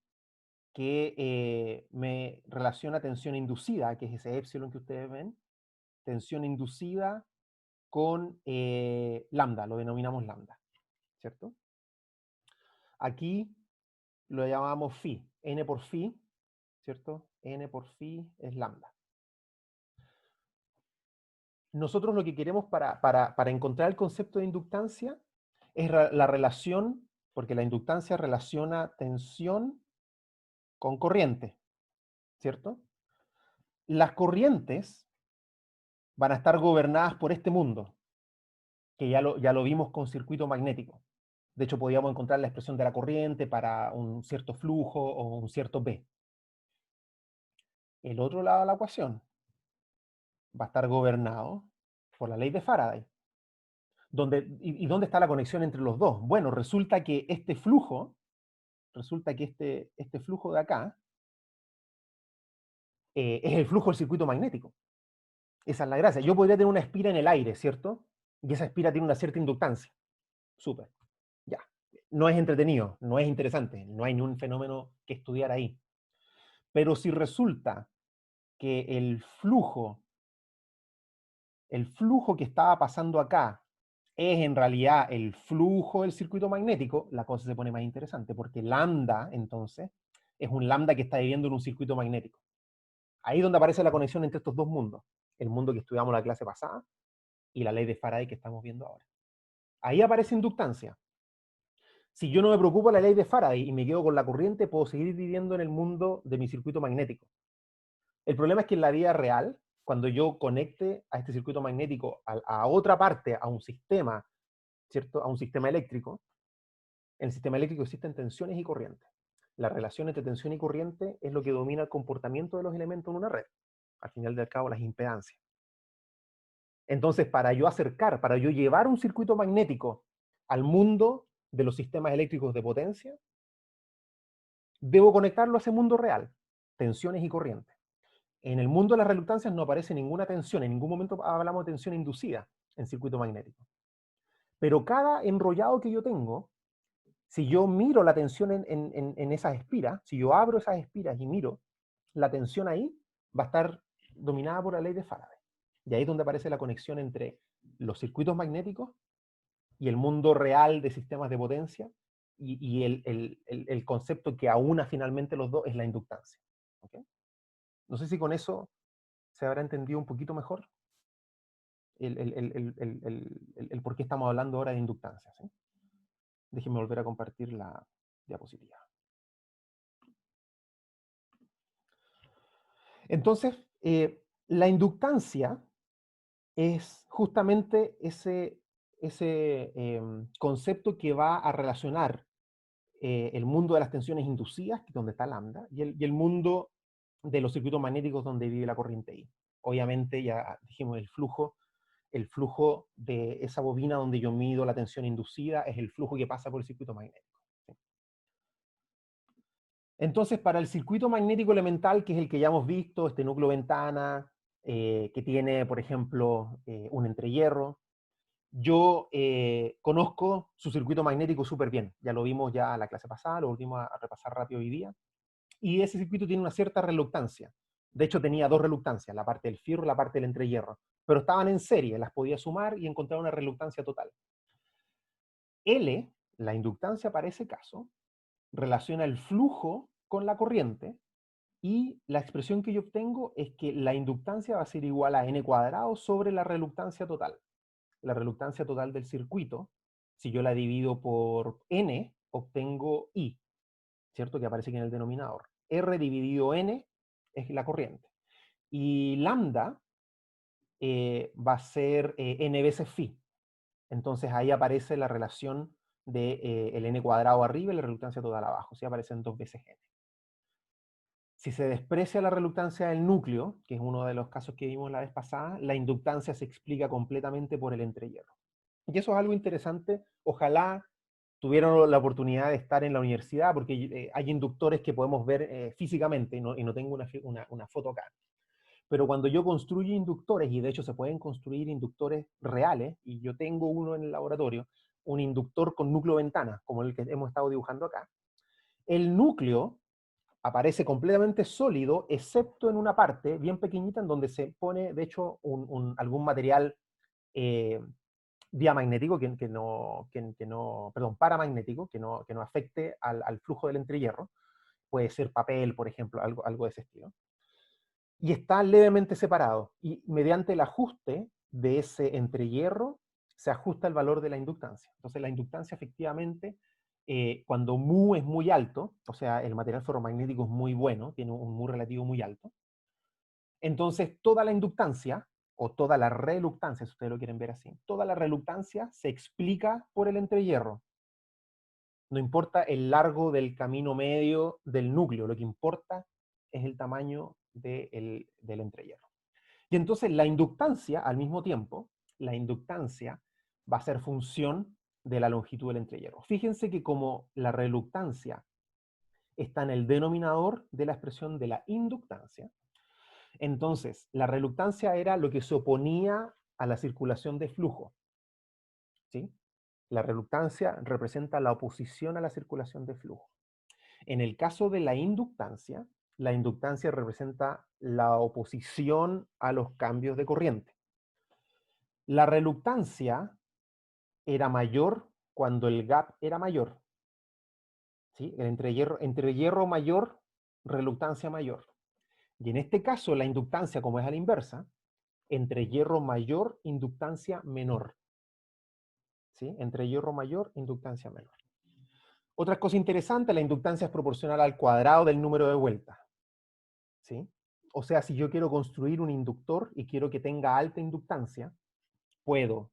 que me relaciona tensión inducida, que es ese epsilon que ustedes ven, tensión inducida con lambda, lo denominamos lambda, ¿cierto? Aquí lo llamamos phi, n por phi, ¿cierto? N por phi es lambda. Nosotros lo que queremos para encontrar el concepto de inductancia es la relación, porque la inductancia relaciona tensión con corriente, ¿cierto? las corrientes van a estar gobernadas por este mundo, que ya lo vimos con circuito magnético. De hecho, podíamos encontrar la expresión de la corriente para un cierto flujo o un cierto B. El otro lado de la ecuación va a estar gobernado por la ley de Faraday. ¿Y dónde está la conexión entre los dos? Bueno, resulta que este flujo de acá es el flujo del circuito magnético. Esa es la gracia. Yo podría tener una espira en el aire, ¿cierto? Y esa espira tiene una cierta inductancia. Súper. Ya. No es entretenido, no es interesante, no hay ni un fenómeno que estudiar ahí. Pero si resulta que el flujo que estaba pasando acá es en realidad el flujo del circuito magnético, la cosa se pone más interesante, porque lambda, entonces, es un lambda que está viviendo en un circuito magnético. Ahí es donde aparece la conexión entre estos dos mundos, el mundo que estudiamos la clase pasada y la ley de Faraday que estamos viendo ahora. Ahí aparece inductancia. Si yo no me preocupo de la ley de Faraday y me quedo con la corriente, puedo seguir viviendo en el mundo de mi circuito magnético. El problema es que en la vida real, cuando yo conecte a este circuito magnético a otra parte, a un sistema, ¿cierto? A un sistema eléctrico, en el sistema eléctrico existen tensiones y corrientes. La relación entre tensión y corriente es lo que domina el comportamiento de los elementos en una red. Al final del cabo, las impedancias. Entonces, para yo llevar un circuito magnético al mundo de los sistemas eléctricos de potencia, debo conectarlo a ese mundo real, tensiones y corrientes. En el mundo de las reluctancias no aparece ninguna tensión, en ningún momento hablamos de tensión inducida en circuito magnético. Pero cada enrollado que yo tengo, si yo miro la tensión en esas espiras, si yo abro esas espiras y miro, la tensión ahí va a estar dominada por la ley de Faraday. Y ahí es donde aparece la conexión entre los circuitos magnéticos y el mundo real de sistemas de potencia, y el concepto que aúna finalmente los dos es la inductancia. ¿Okay? No sé si con eso se habrá entendido un poquito mejor el por qué estamos hablando ahora de inductancia. ¿Sí? Déjenme volver a compartir la diapositiva. Entonces, la inductancia es justamente ese concepto que va a relacionar el mundo de las tensiones inducidas, donde está lambda, y el mundo de los circuitos magnéticos donde vive la corriente I. Obviamente, ya dijimos, el flujo de esa bobina donde yo mido la tensión inducida es el flujo que pasa por el circuito magnético. ¿Sí? Entonces, para el circuito magnético elemental, que es el que ya hemos visto, este núcleo ventana, que tiene, por ejemplo, un entrehierro, yo conozco su circuito magnético súper bien. Ya lo vimos ya en la clase pasada, lo volvimos a repasar rápido hoy día. Y ese circuito tiene una cierta reluctancia. De hecho, tenía dos reluctancias, la parte del fierro y la parte del entrehierro. Pero estaban en serie, las podía sumar y encontrar una reluctancia total. L, la inductancia para ese caso, relaciona el flujo con la corriente, y la expresión que yo obtengo es que la inductancia va a ser igual a n cuadrado sobre la reluctancia total. La reluctancia total del circuito, si yo la divido por n, obtengo I, ¿cierto? Que aparece aquí en el denominador. R dividido n es la corriente. Y lambda va a ser n veces phi. Entonces ahí aparece la relación de el n cuadrado arriba y la reluctancia total abajo. ¿Sí? Aparecen 2 veces n. Si se desprecia la reluctancia del núcleo, que es uno de los casos que vimos la vez pasada, la inductancia se explica completamente por el entrehierro. Y eso es algo interesante. Ojalá tuvieron la oportunidad de estar en la universidad, porque hay inductores que podemos ver físicamente, y no tengo una foto acá. Pero cuando yo construyo inductores, y de hecho se pueden construir inductores reales, y yo tengo uno en el laboratorio, un inductor con núcleo ventana, como el que hemos estado dibujando acá, el núcleo aparece completamente sólido, excepto en una parte bien pequeñita en donde se pone, de hecho, algún material diamagnético, paramagnético, que no afecte al flujo del entrehierro. Puede ser papel, por ejemplo, algo de ese estilo. Y está levemente separado. Y mediante el ajuste de ese entrehierro, se ajusta el valor de la inductancia. Entonces, la inductancia, efectivamente, cuando mu es muy alto, o sea, el material ferromagnético es muy bueno, tiene un mu relativo muy alto, Entonces, toda la inductancia, o toda la reluctancia, si ustedes lo quieren ver así, toda la reluctancia se explica por el entrehierro. No importa el largo del camino medio del núcleo, lo que importa es el tamaño del entrehierro. Y entonces la inductancia, al mismo tiempo, la inductancia va a ser función de la longitud del entrehierro. Fíjense que como la reluctancia está en el denominador de la expresión de la inductancia, entonces la reluctancia era lo que se oponía a la circulación de flujo. ¿Sí? La reluctancia representa la oposición a la circulación de flujo. En el caso de la inductancia representa la oposición a los cambios de corriente. La reluctancia era mayor cuando el gap era mayor. ¿Sí? El entrehierro mayor, reluctancia mayor. Y en este caso, la inductancia, como es a la inversa, entrehierro mayor, inductancia menor. ¿Sí? Entrehierro mayor, inductancia menor. Otra cosa interesante, la inductancia es proporcional al cuadrado del número de vueltas. ¿Sí? O sea, si yo quiero construir un inductor y quiero que tenga alta inductancia, puedo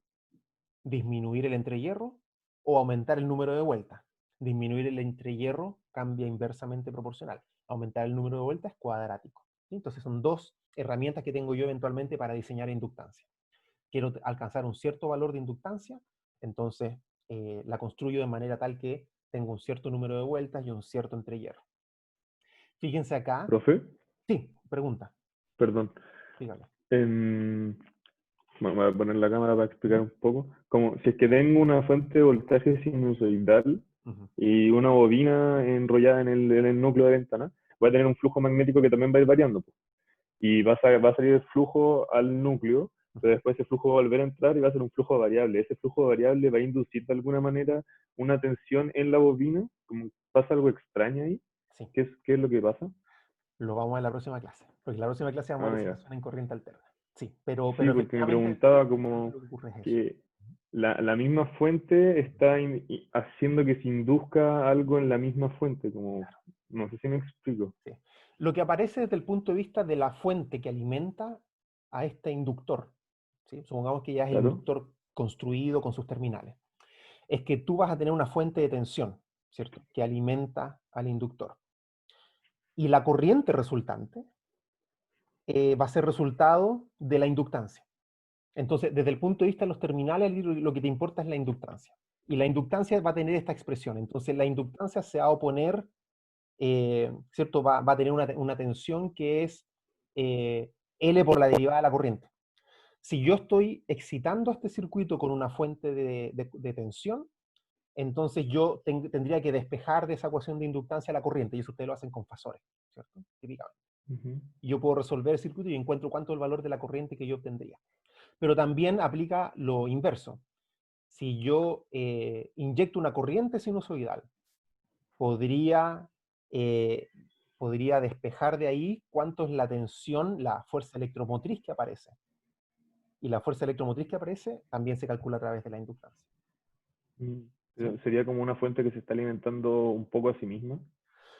disminuir el entrehierro o aumentar el número de vueltas. Disminuir el entrehierro cambia inversamente proporcional. Aumentar el número de vueltas es cuadrático. ¿Sí? Entonces son dos herramientas que tengo yo eventualmente para diseñar inductancia. Quiero alcanzar un cierto valor de inductancia, entonces la construyo de manera tal que tengo un cierto número de vueltas y un cierto entrehierro. Fíjense acá. ¿Profe? Sí, pregunta. Perdón. Dígame. Bueno, voy a poner la cámara para explicar un poco. Como si es que tengo una fuente de voltaje sinusoidal y una bobina enrollada en el núcleo de ventana, voy a tener un flujo magnético que también va a ir variando. Y va a salir el flujo al núcleo, pero después ese flujo va a volver a entrar y va a ser un flujo variable. Ese flujo variable va a inducir de alguna manera una tensión en la bobina. Como ¿pasa algo extraño ahí? Sí. ¿Qué es lo que pasa? Lo vamos a ver en la próxima clase. Porque en la próxima clase vamos a ver si funciona en corriente alterna. Sí, pero Sí, porque me preguntaba como que la misma fuente está haciendo que se induzca algo en la misma fuente, como claro. No sé si me explico. Sí. Lo que aparece desde el punto de vista de la fuente que alimenta a este inductor, ¿sí? Supongamos que ya es el inductor construido con sus terminales, es que tú vas a tener una fuente de tensión, ¿cierto? Que alimenta al inductor. Y la corriente resultante va a ser resultado de la inductancia. Entonces, desde el punto de vista de los terminales, lo que te importa es la inductancia. Y la inductancia va a tener esta expresión. Entonces, la inductancia se va a oponer, ¿cierto? Va a tener una tensión que es L por la derivada de la corriente. Si yo estoy excitando este circuito con una fuente de tensión, entonces yo tendría que despejar de esa ecuación de inductancia la corriente, y eso ustedes lo hacen con fasores, ¿cierto? Típicamente. Y yo puedo resolver el circuito y encuentro cuánto es el valor de la corriente que yo obtendría. Pero también aplica lo inverso. Si yo inyecto una corriente sinusoidal, podría despejar de ahí cuánto es la tensión, la fuerza electromotriz que aparece. Y la fuerza electromotriz que aparece también se calcula a través de la inductancia. ¿Sí? ¿Sería como una fuente que se está alimentando un poco a sí misma?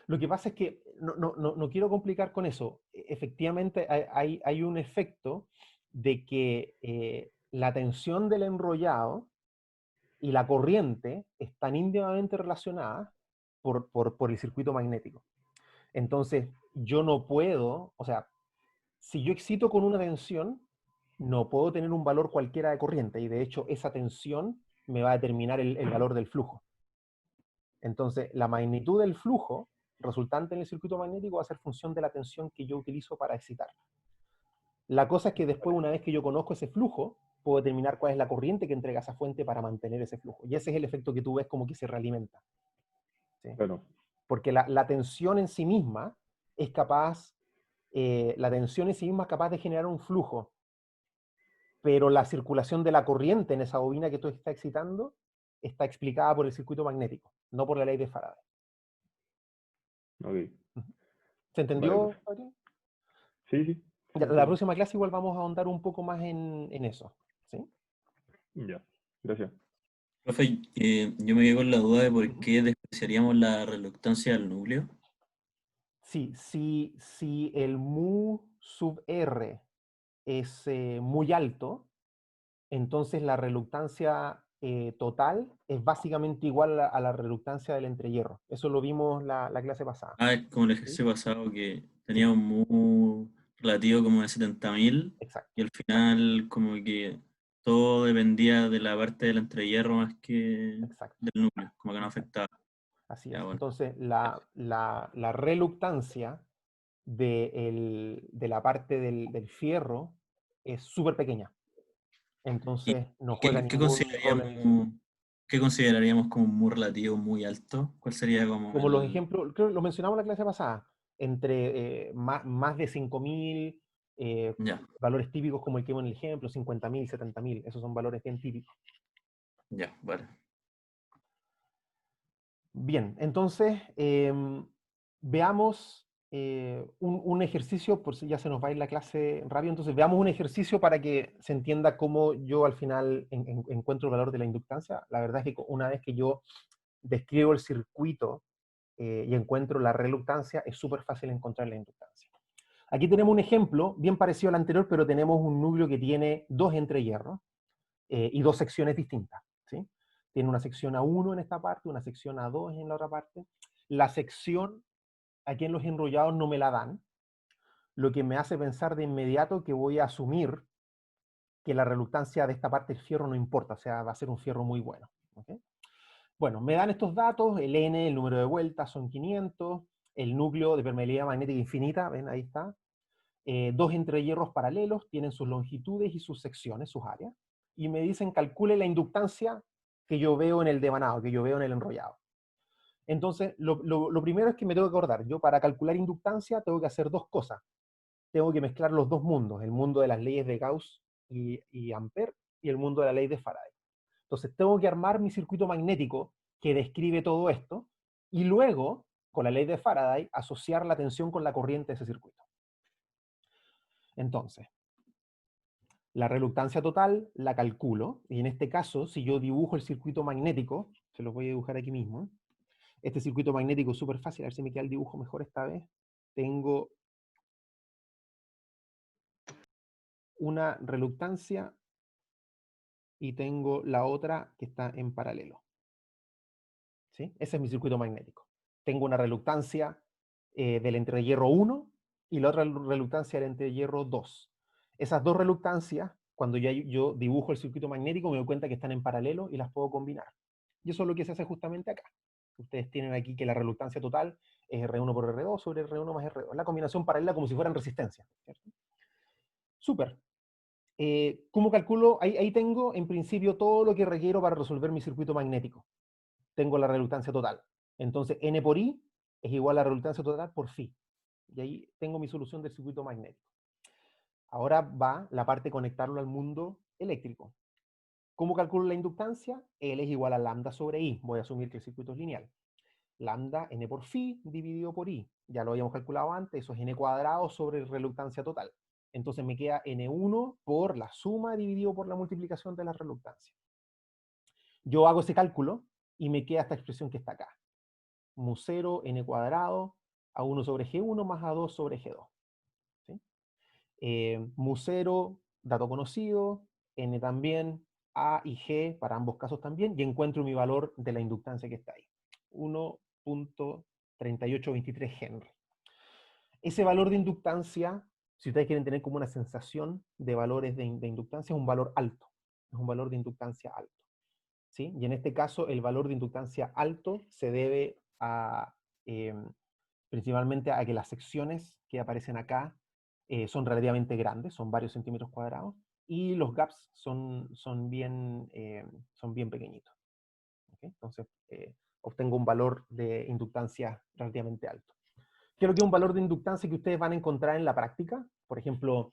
Lo que pasa es que no quiero complicar con eso. Efectivamente hay un efecto de que la tensión del enrollado y la corriente están íntimamente relacionadas por el circuito magnético. Entonces, yo no puedo, o sea, si yo excito con una tensión, no puedo tener un valor cualquiera de corriente, y de hecho esa tensión me va a determinar el valor del flujo. Entonces, la magnitud del flujo resultante en el circuito magnético va a ser función de la tensión que yo utilizo para excitar. La cosa es que después, una vez que yo conozco ese flujo, puedo determinar cuál es la corriente que entrega esa fuente para mantener ese flujo. Y ese es el efecto que tú ves como que se realimenta. ¿Sí? Claro. Porque la tensión en sí misma es capaz, capaz de generar un flujo, pero la circulación de la corriente en esa bobina que tú estás excitando está explicada por el circuito magnético, no por la ley de Faraday. Okay. ¿Se entendió, vale, sí, sí. La próxima clase igual vamos a ahondar un poco más en eso. ¿Sí? Ya, gracias. Profe, yo me quedé con la duda de por qué despreciaríamos la reluctancia del núcleo. Sí, si el mu sub R es muy alto, entonces la reluctancia total es básicamente igual a la reluctancia del entrehierro. Eso lo vimos la clase pasada. Ah, es como el ¿Sí? ejercicio pasado que Sí, tenía un mu relativo como de 70.000 exacto. y al final como que todo dependía de la parte del entrehierro más que Exacto. del núcleo, como que no Exacto. afectaba. Así Ya, es. bueno. Entonces, la reluctancia de la parte del fierro es súper pequeña. ¿Y Entonces, no juega qué ningún rol en eso. qué consideraríamos como un mu relativo muy alto? ¿Cuál sería como Como los el... ejemplos, creo que lo mencionamos en la clase pasada, entre más de 5.000, Ya, valores típicos como el que vimos en el ejemplo, 50.000, 70.000, esos son valores bien típicos. ya, vale. Bien, entonces, veamos un ejercicio, por si ya se nos va a ir la clase rápido, entonces veamos un ejercicio para que se entienda cómo yo al final encuentro el valor de la inductancia. La verdad es que una vez que yo describo el circuito y encuentro la reluctancia, es súper fácil encontrar la inductancia. Aquí tenemos un ejemplo bien parecido al anterior, pero tenemos un núcleo que tiene dos entrehierros y dos secciones distintas, ¿sí? Tiene una sección A1 en esta parte, una sección A2 en la otra parte. La sección, aquí en los enrollados no me la dan, lo que me hace pensar de inmediato que voy a asumir que la reluctancia de esta parte del fierro no importa, o sea, va a ser un fierro muy bueno. ¿Okay? Bueno, me dan estos datos, el N, el número de vueltas son 500, el núcleo de permeabilidad magnética infinita, ven, ahí está. Dos entrehierros paralelos, tienen sus longitudes y sus secciones, sus áreas, y me dicen calcule la inductancia que yo veo en el devanado, que yo veo en el enrollado. Entonces, lo primero es que me tengo que acordar, yo para calcular inductancia tengo que hacer dos cosas. Tengo que mezclar los dos mundos, el mundo de las leyes de Gauss y Ampère, y el mundo de la ley de Faraday. Entonces, tengo que armar mi circuito magnético que describe todo esto, y luego, con la ley de Faraday, asociar la tensión con la corriente de ese circuito. Entonces, la reluctancia total la calculo, y en este caso, si yo dibujo el circuito magnético, se los voy a dibujar aquí mismo, este circuito magnético es súper fácil, a ver si me queda el dibujo mejor esta vez. Tengo una reluctancia y tengo la otra que está en paralelo. ¿Sí? Ese es mi circuito magnético. Tengo una reluctancia del entrehierro 1 y la otra reluctancia del entrehierro 2. Esas dos reluctancias, cuando ya yo dibujo el circuito magnético, me doy cuenta que están en paralelo y las puedo combinar. Y eso es lo que se hace justamente acá. Ustedes tienen aquí que la reluctancia total es R1 por R2 sobre R1 más R2. La combinación paralela como si fueran resistencia. Súper. ¿Cómo calculo? Ahí tengo, en principio, todo lo que requiero para resolver mi circuito magnético. Tengo la reluctancia total. Entonces, N por I es igual a la reluctancia total por phi. Y ahí tengo mi solución del circuito magnético. Ahora va la parte de conectarlo al mundo eléctrico. ¿Cómo calculo la inductancia? L es igual a lambda sobre I. Voy a asumir que el circuito es lineal. Lambda N por phi dividido por I. Ya lo habíamos calculado antes, eso es N cuadrado sobre reluctancia total. Entonces me queda N1 por la suma dividido por la multiplicación de la reluctancia. Yo hago ese cálculo y me queda esta expresión que está acá. Mu 0 n cuadrado A1 sobre G1 más A2 sobre G2. ¿Sí? Mu 0, dato conocido, N también, A y G para ambos casos también, y encuentro mi valor de la inductancia que está ahí. 1.3823 Henry. Ese valor de inductancia, si ustedes quieren tener como una sensación de valores de inductancia, es un valor alto. Es un valor de inductancia alto. ¿Sí? Y en este caso, el valor de inductancia alto se debe a, principalmente a que las secciones que aparecen acá son relativamente grandes, son varios centímetros cuadrados, y los gaps son bien pequeñitos. ¿Okay? Entonces, obtengo un valor de inductancia relativamente alto. ¿Qué es lo que es un valor de inductancia que ustedes van a encontrar en la práctica? Por ejemplo,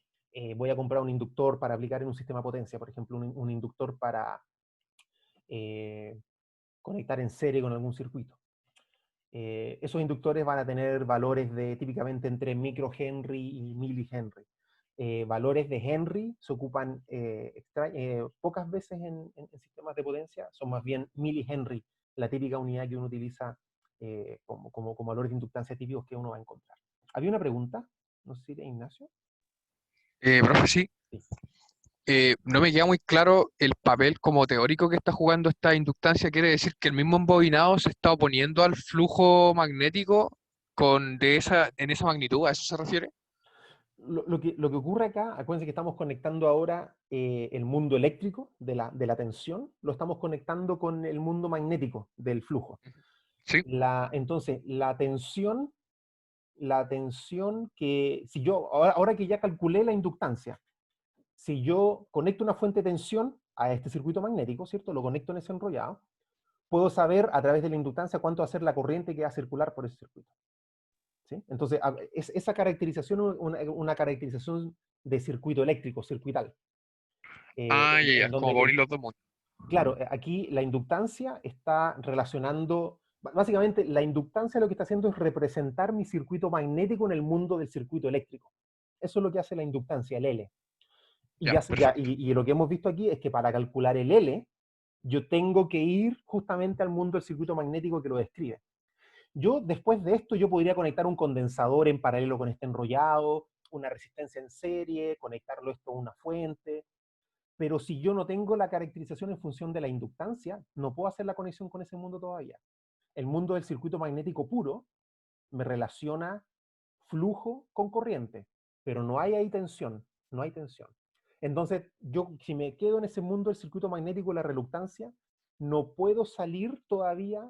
voy a comprar un inductor para aplicar en un sistema de potencia, por ejemplo, un inductor para conectar en serie con algún circuito. Esos inductores van a tener valores de típicamente entre microhenry y milihenry. Valores de Henry se ocupan pocas veces en sistemas de potencia, son más bien milihenry, la típica unidad que uno utiliza como valores de inductancia típicos que uno va a encontrar. Había una pregunta, no sé si era Ignacio. Profe, sí. Sí. No me queda muy claro el papel como teórico que está jugando esta inductancia. ¿Quiere decir que el mismo embobinado se está oponiendo al flujo magnético en esa magnitud? ¿A eso se refiere? Lo que ocurre acá, acuérdense que estamos conectando ahora el mundo eléctrico de la tensión, lo estamos conectando con el mundo magnético del flujo. Sí. Entonces, la tensión que, si yo, ahora que ya calculé la inductancia, si yo conecto una fuente de tensión a este circuito magnético, ¿cierto? Lo conecto en ese enrollado, puedo saber a través de la inductancia cuánto va a ser la corriente que va a circular por ese circuito. ¿Sí? Entonces, esa caracterización es una caracterización de circuito eléctrico, circuital. Ah, ya, En ya, como donde, para unir los dos mundos. claro, aquí la inductancia está relacionando, básicamente la inductancia lo que está haciendo es representar mi circuito magnético en el mundo del circuito eléctrico. Eso es lo que hace la inductancia, el L. Ya, perfecto. Y lo que hemos visto aquí es que para calcular el L, yo tengo que ir justamente al mundo del circuito magnético que lo describe. Yo, después de esto, yo podría conectar un condensador en paralelo con este enrollado, una resistencia en serie, conectarlo esto a una fuente, pero si yo no tengo la caracterización en función de la inductancia, no puedo hacer la conexión con ese mundo todavía. El mundo del circuito magnético puro me relaciona flujo con corriente, pero no hay ahí tensión, no hay tensión. Entonces, yo si me quedo en ese mundo del circuito magnético y la reluctancia, no puedo salir todavía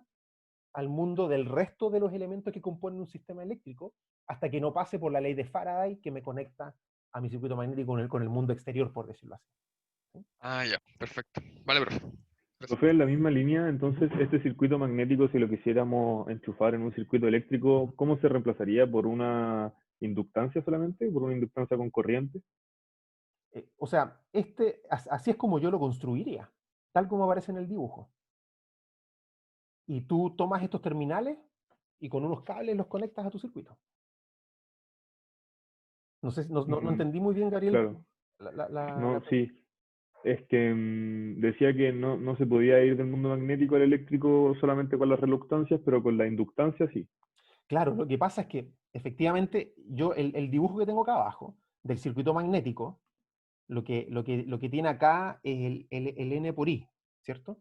al mundo del resto de los elementos que componen un sistema eléctrico hasta que no pase por la ley de Faraday que me conecta a mi circuito magnético con el mundo exterior, por decirlo así. ¿Sí? Ah, ya, perfecto. Vale, profe. Gracias. Profe, en la misma línea, entonces, este circuito magnético, si lo quisiéramos enchufar en un circuito eléctrico, ¿cómo se reemplazaría? ¿Por una inductancia solamente? ¿Por una inductancia con corriente? O sea, así es como yo lo construiría, tal como aparece en el dibujo. Y tú tomas estos terminales y con unos cables los conectas a tu circuito. No sé, no entendí muy bien, Gabriel. Claro. No, pregunta. sí. Es que decía que no se podía ir del mundo magnético al eléctrico solamente con las reluctancias, pero con la inductancia sí. Claro, lo que pasa es que efectivamente yo el dibujo que tengo acá abajo del circuito magnético, lo que tiene acá es el N por I, ¿cierto?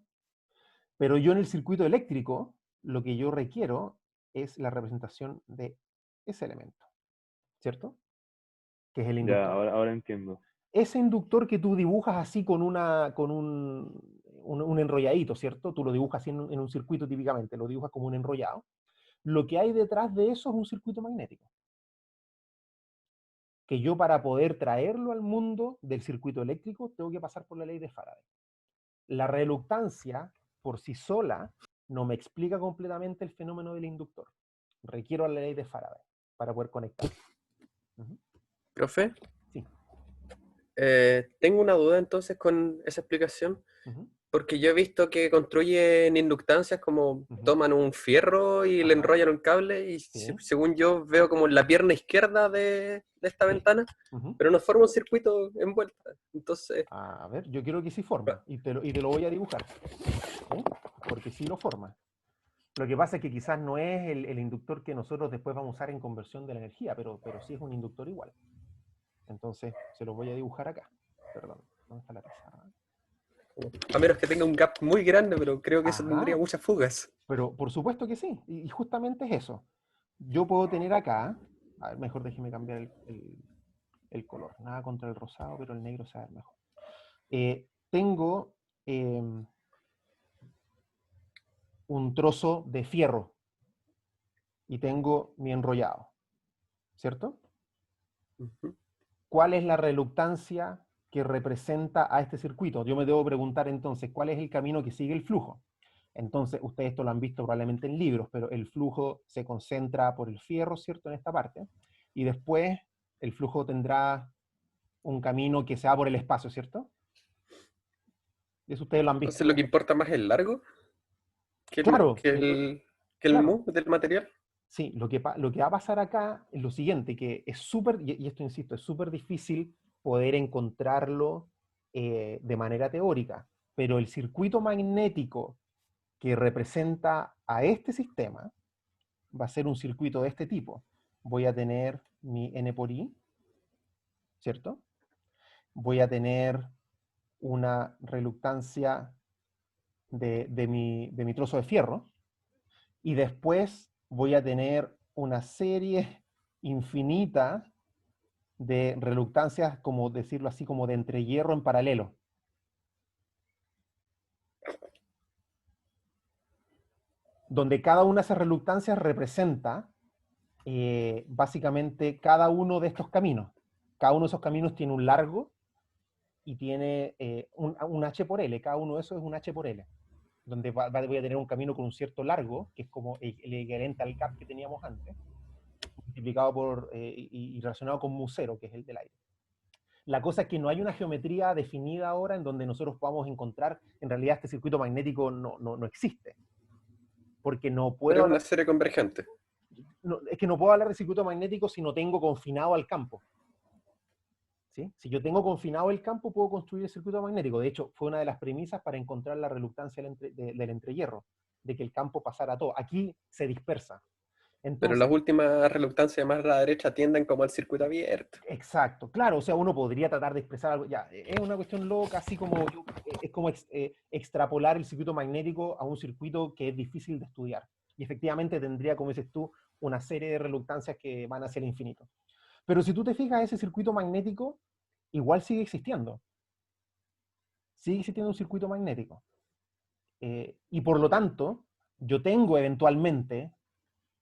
Pero yo en el circuito eléctrico, lo que yo requiero es la representación de ese elemento, ¿cierto? Que es el Ya, inductor. ahora entiendo. Ese inductor que tú dibujas así con un enrolladito, ¿cierto? Tú lo dibujas así en un circuito típicamente, lo dibujas como un enrollado. Lo que hay detrás de eso es un circuito magnético. Que yo para poder traerlo al mundo del circuito eléctrico tengo que pasar por la ley de Faraday. La reluctancia por sí sola no me explica completamente el fenómeno del inductor. Requiero la ley de Faraday para poder conectar. Profe, Sí. tengo una duda entonces con esa explicación, Ujú. porque yo he visto que construyen inductancias como Ujú. toman un fierro y le Ajá. enrollan un cable y Sí. según yo veo como la pierna izquierda de esta Sí. ventana, Ujú. pero no forma un circuito envuelta. Entonces, A ver, yo quiero que sí forma y te lo voy a dibujar. ¿Sí? Porque sí lo forma. Lo que pasa es que quizás no es el inductor que nosotros después vamos a usar en conversión de la energía, pero sí es un inductor igual. Entonces, se lo voy a dibujar acá. Perdón, ¿dónde está la pizarra? a menos que tenga un gap muy grande, pero creo que eso tendría Ajá, muchas fugas. pero por supuesto que sí. Y justamente es eso. Yo puedo tener acá, a ver, mejor déjeme cambiar el color. Nada contra el rosado, pero el negro se ve mejor. Tengo un trozo de fierro y tengo mi enrollado, ¿cierto? Ujú. ¿Cuál es la reluctancia que representa a este circuito? Yo me debo preguntar entonces, ¿cuál es el camino que sigue el flujo? Entonces, ustedes esto lo han visto probablemente en libros, pero el flujo se concentra por el fierro, ¿cierto? En esta parte. Y después el flujo tendrá un camino que se va por el espacio, ¿cierto? Eso ustedes lo han visto. Entonces lo que importa más es el largo que el, Claro, que el, que el claro. mu del material. Sí, lo que va a pasar acá es lo siguiente, que es súper, y esto insisto, es súper difícil poder encontrarlo de manera teórica, pero el circuito magnético que representa a este sistema va a ser un circuito de este tipo. Voy a tener mi N por I, ¿cierto? voy a tener una reluctancia de mi trozo de fierro, y después voy a tener una serie infinita de reluctancias, como decirlo así, como de entrehierro en paralelo. Donde cada una de esas reluctancias representa básicamente cada uno de estos caminos. Cada uno de esos caminos tiene un largo y tiene un H por L. Cada uno de esos es un H por L. Donde voy a tener un camino con un cierto largo, que es como el equivalente al gap que teníamos antes, multiplicado por, y relacionado con mu0, que es el del aire. La cosa es que no hay una geometría definida ahora en donde nosotros podamos encontrar, en realidad este circuito magnético no existe. Porque no Pero puedo es hablar, una serie convergente. es que no puedo hablar de circuito magnético si no tengo confinado al campo. ¿Sí? Si yo tengo confinado el campo, puedo construir el circuito magnético. De hecho, fue una de las premisas para encontrar la reluctancia del entrehierro, de que el campo pasara a todo. Aquí se dispersa. Pero Entonces, las últimas reluctancias más a la derecha tienden como al circuito abierto. exacto, claro, o sea, uno podría tratar de expresar algo, ya, es una cuestión loca, así como, es como extrapolar el circuito magnético a un circuito que es difícil de estudiar. Y efectivamente tendría, como dices tú, una serie de reluctancias que van hacia el infinito. Pero si tú te fijas, ese circuito magnético igual sigue existiendo. Sigue existiendo un circuito magnético. Y por lo tanto, yo tengo eventualmente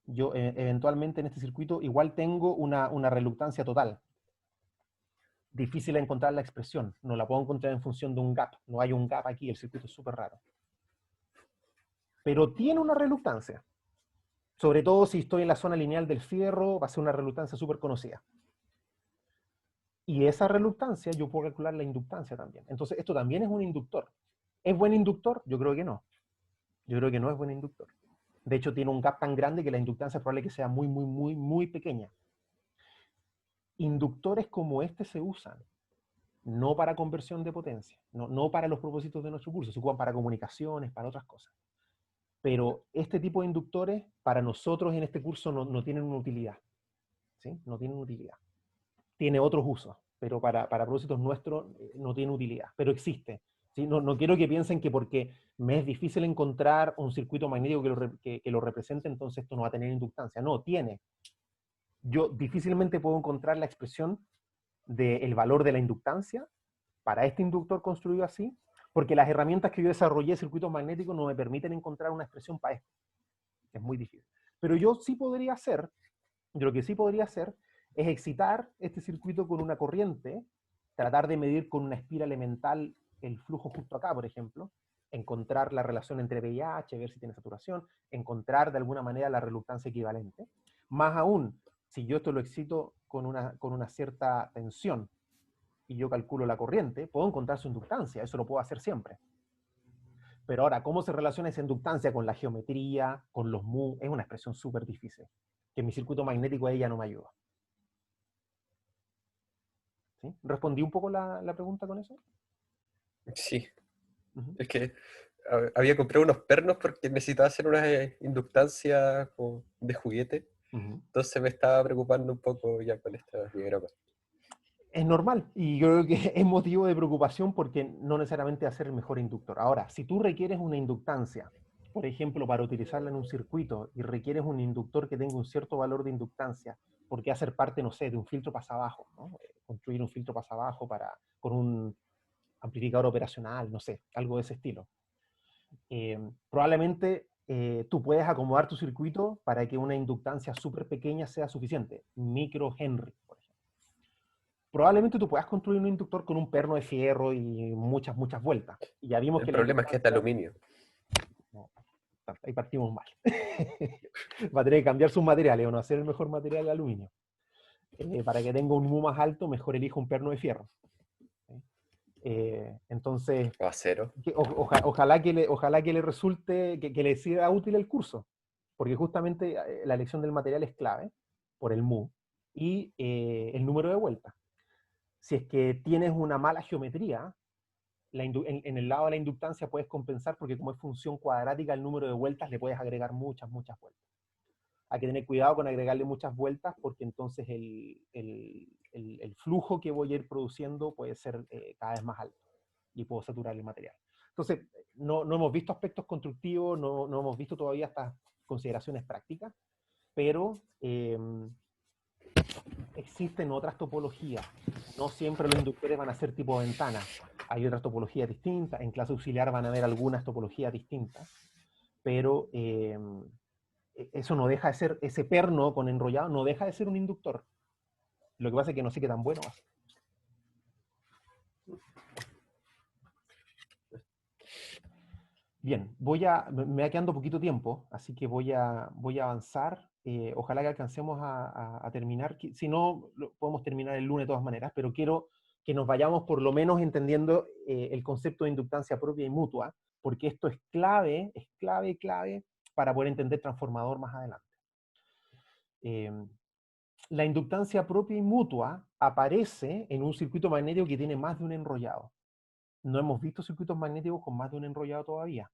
en este circuito igual tengo una reluctancia total. Difícil encontrar la expresión, no la puedo encontrar en función de un gap, no hay un gap aquí, el circuito es súper raro. Pero tiene una reluctancia, sobre todo si estoy en la zona lineal del fierro, va a ser una reluctancia súper conocida. Y esa reluctancia yo puedo calcular la inductancia también. Entonces esto también es un inductor. ¿Es buen inductor? Yo creo que no. Yo creo que no es buen inductor. De hecho tiene un gap tan grande que la inductancia es probable que sea muy pequeña. Inductores como este se usan, no para conversión de potencia, no para los propósitos de nuestro curso, se ocupan para comunicaciones, para otras cosas. Pero este tipo de inductores, para nosotros en este curso no tienen una utilidad. ¿Sí? No tienen utilidad. Tiene otros usos, pero para propósitos nuestros no tiene utilidad, pero existe. ¿Sí? No quiero que piensen que porque me es difícil encontrar un circuito magnético que lo represente, entonces esto no va a tener inductancia. No, tiene. Yo difícilmente puedo encontrar la expresión del valor de la inductancia para este inductor construido así, porque las herramientas que yo desarrollé, circuitos magnéticos, no me permiten encontrar una expresión para esto. Es muy difícil. Pero yo sí podría hacer, yo lo que sí podría hacer es excitar este circuito con una corriente, tratar de medir con una espira elemental el flujo justo acá, por ejemplo, encontrar la relación entre V y H, ver si tiene saturación, encontrar de alguna manera la reluctancia equivalente. Más aún, si yo esto lo excito con una cierta tensión y yo calculo la corriente, puedo encontrar su inductancia, eso lo puedo hacer siempre. Pero ahora, ¿cómo se relaciona esa inductancia con la geometría, con los mu? Es una expresión súper difícil, que mi circuito magnético a ella no me ayuda. ¿Sí? ¿Respondí un poco la pregunta con eso? Sí. Uh-huh. Es que había comprado unos pernos porque necesitaba hacer una inductancia como de juguete. Uh-huh. Entonces me estaba preocupando un poco ya con esta diagrama. Es normal, y yo creo que es motivo de preocupación porque no necesariamente va a ser el mejor inductor. Ahora, si tú requieres una inductancia, por ejemplo, para utilizarla en un circuito, y requieres un inductor que tenga un cierto valor de inductancia, porque va a ser parte, no sé, de un filtro pasabajo, ¿no? Construir un filtro pasabajo con un amplificador operacional, no sé, algo de ese estilo. Probablemente tú puedes acomodar tu circuito para que una inductancia súper pequeña sea suficiente, micro Henry, por ejemplo. Probablemente tú puedas construir un inductor con un perno de fierro y muchas vueltas. Y ya vimos El que problema es que es de aluminio. No, ahí partimos mal. Va a tener que cambiar sus materiales o no hacer el mejor material de aluminio. Para que tenga un mu más alto, mejor elija un perno de fierro. Entonces, O acero. ojalá que le resulte, que le sea útil el curso, porque justamente la elección del material es clave, por el mu, y el número de vueltas. Si es que tienes una mala geometría, en el lado de la inductancia puedes compensar, porque como es función cuadrática, el número de vueltas le puedes agregar muchas vueltas. hay que tener cuidado con agregarle muchas vueltas, porque entonces el flujo que voy a ir produciendo puede ser cada vez más alto, y puedo saturar el material. Entonces, no hemos visto aspectos constructivos, no hemos visto todavía estas consideraciones prácticas, pero existen otras topologías. No siempre los inductores van a ser tipo ventana. Hay otras topologías distintas. En clase auxiliar van a haber algunas topologías distintas. Pero eso no deja de ser, ese perno con enrollado no deja de ser un inductor. Lo que pasa es que no sé qué tan bueno va a ser. Bien, me va quedando poquito tiempo, así que voy a avanzar. Ojalá que alcancemos a terminar. Si no, podemos terminar el lunes de todas maneras, pero quiero que nos vayamos por lo menos entendiendo el concepto de inductancia propia y mutua, porque esto es clave para poder entender transformador más adelante. La inductancia propia y mutua aparece en un circuito magnético que tiene más de un enrollado. No hemos visto circuitos magnéticos con más de un enrollado todavía.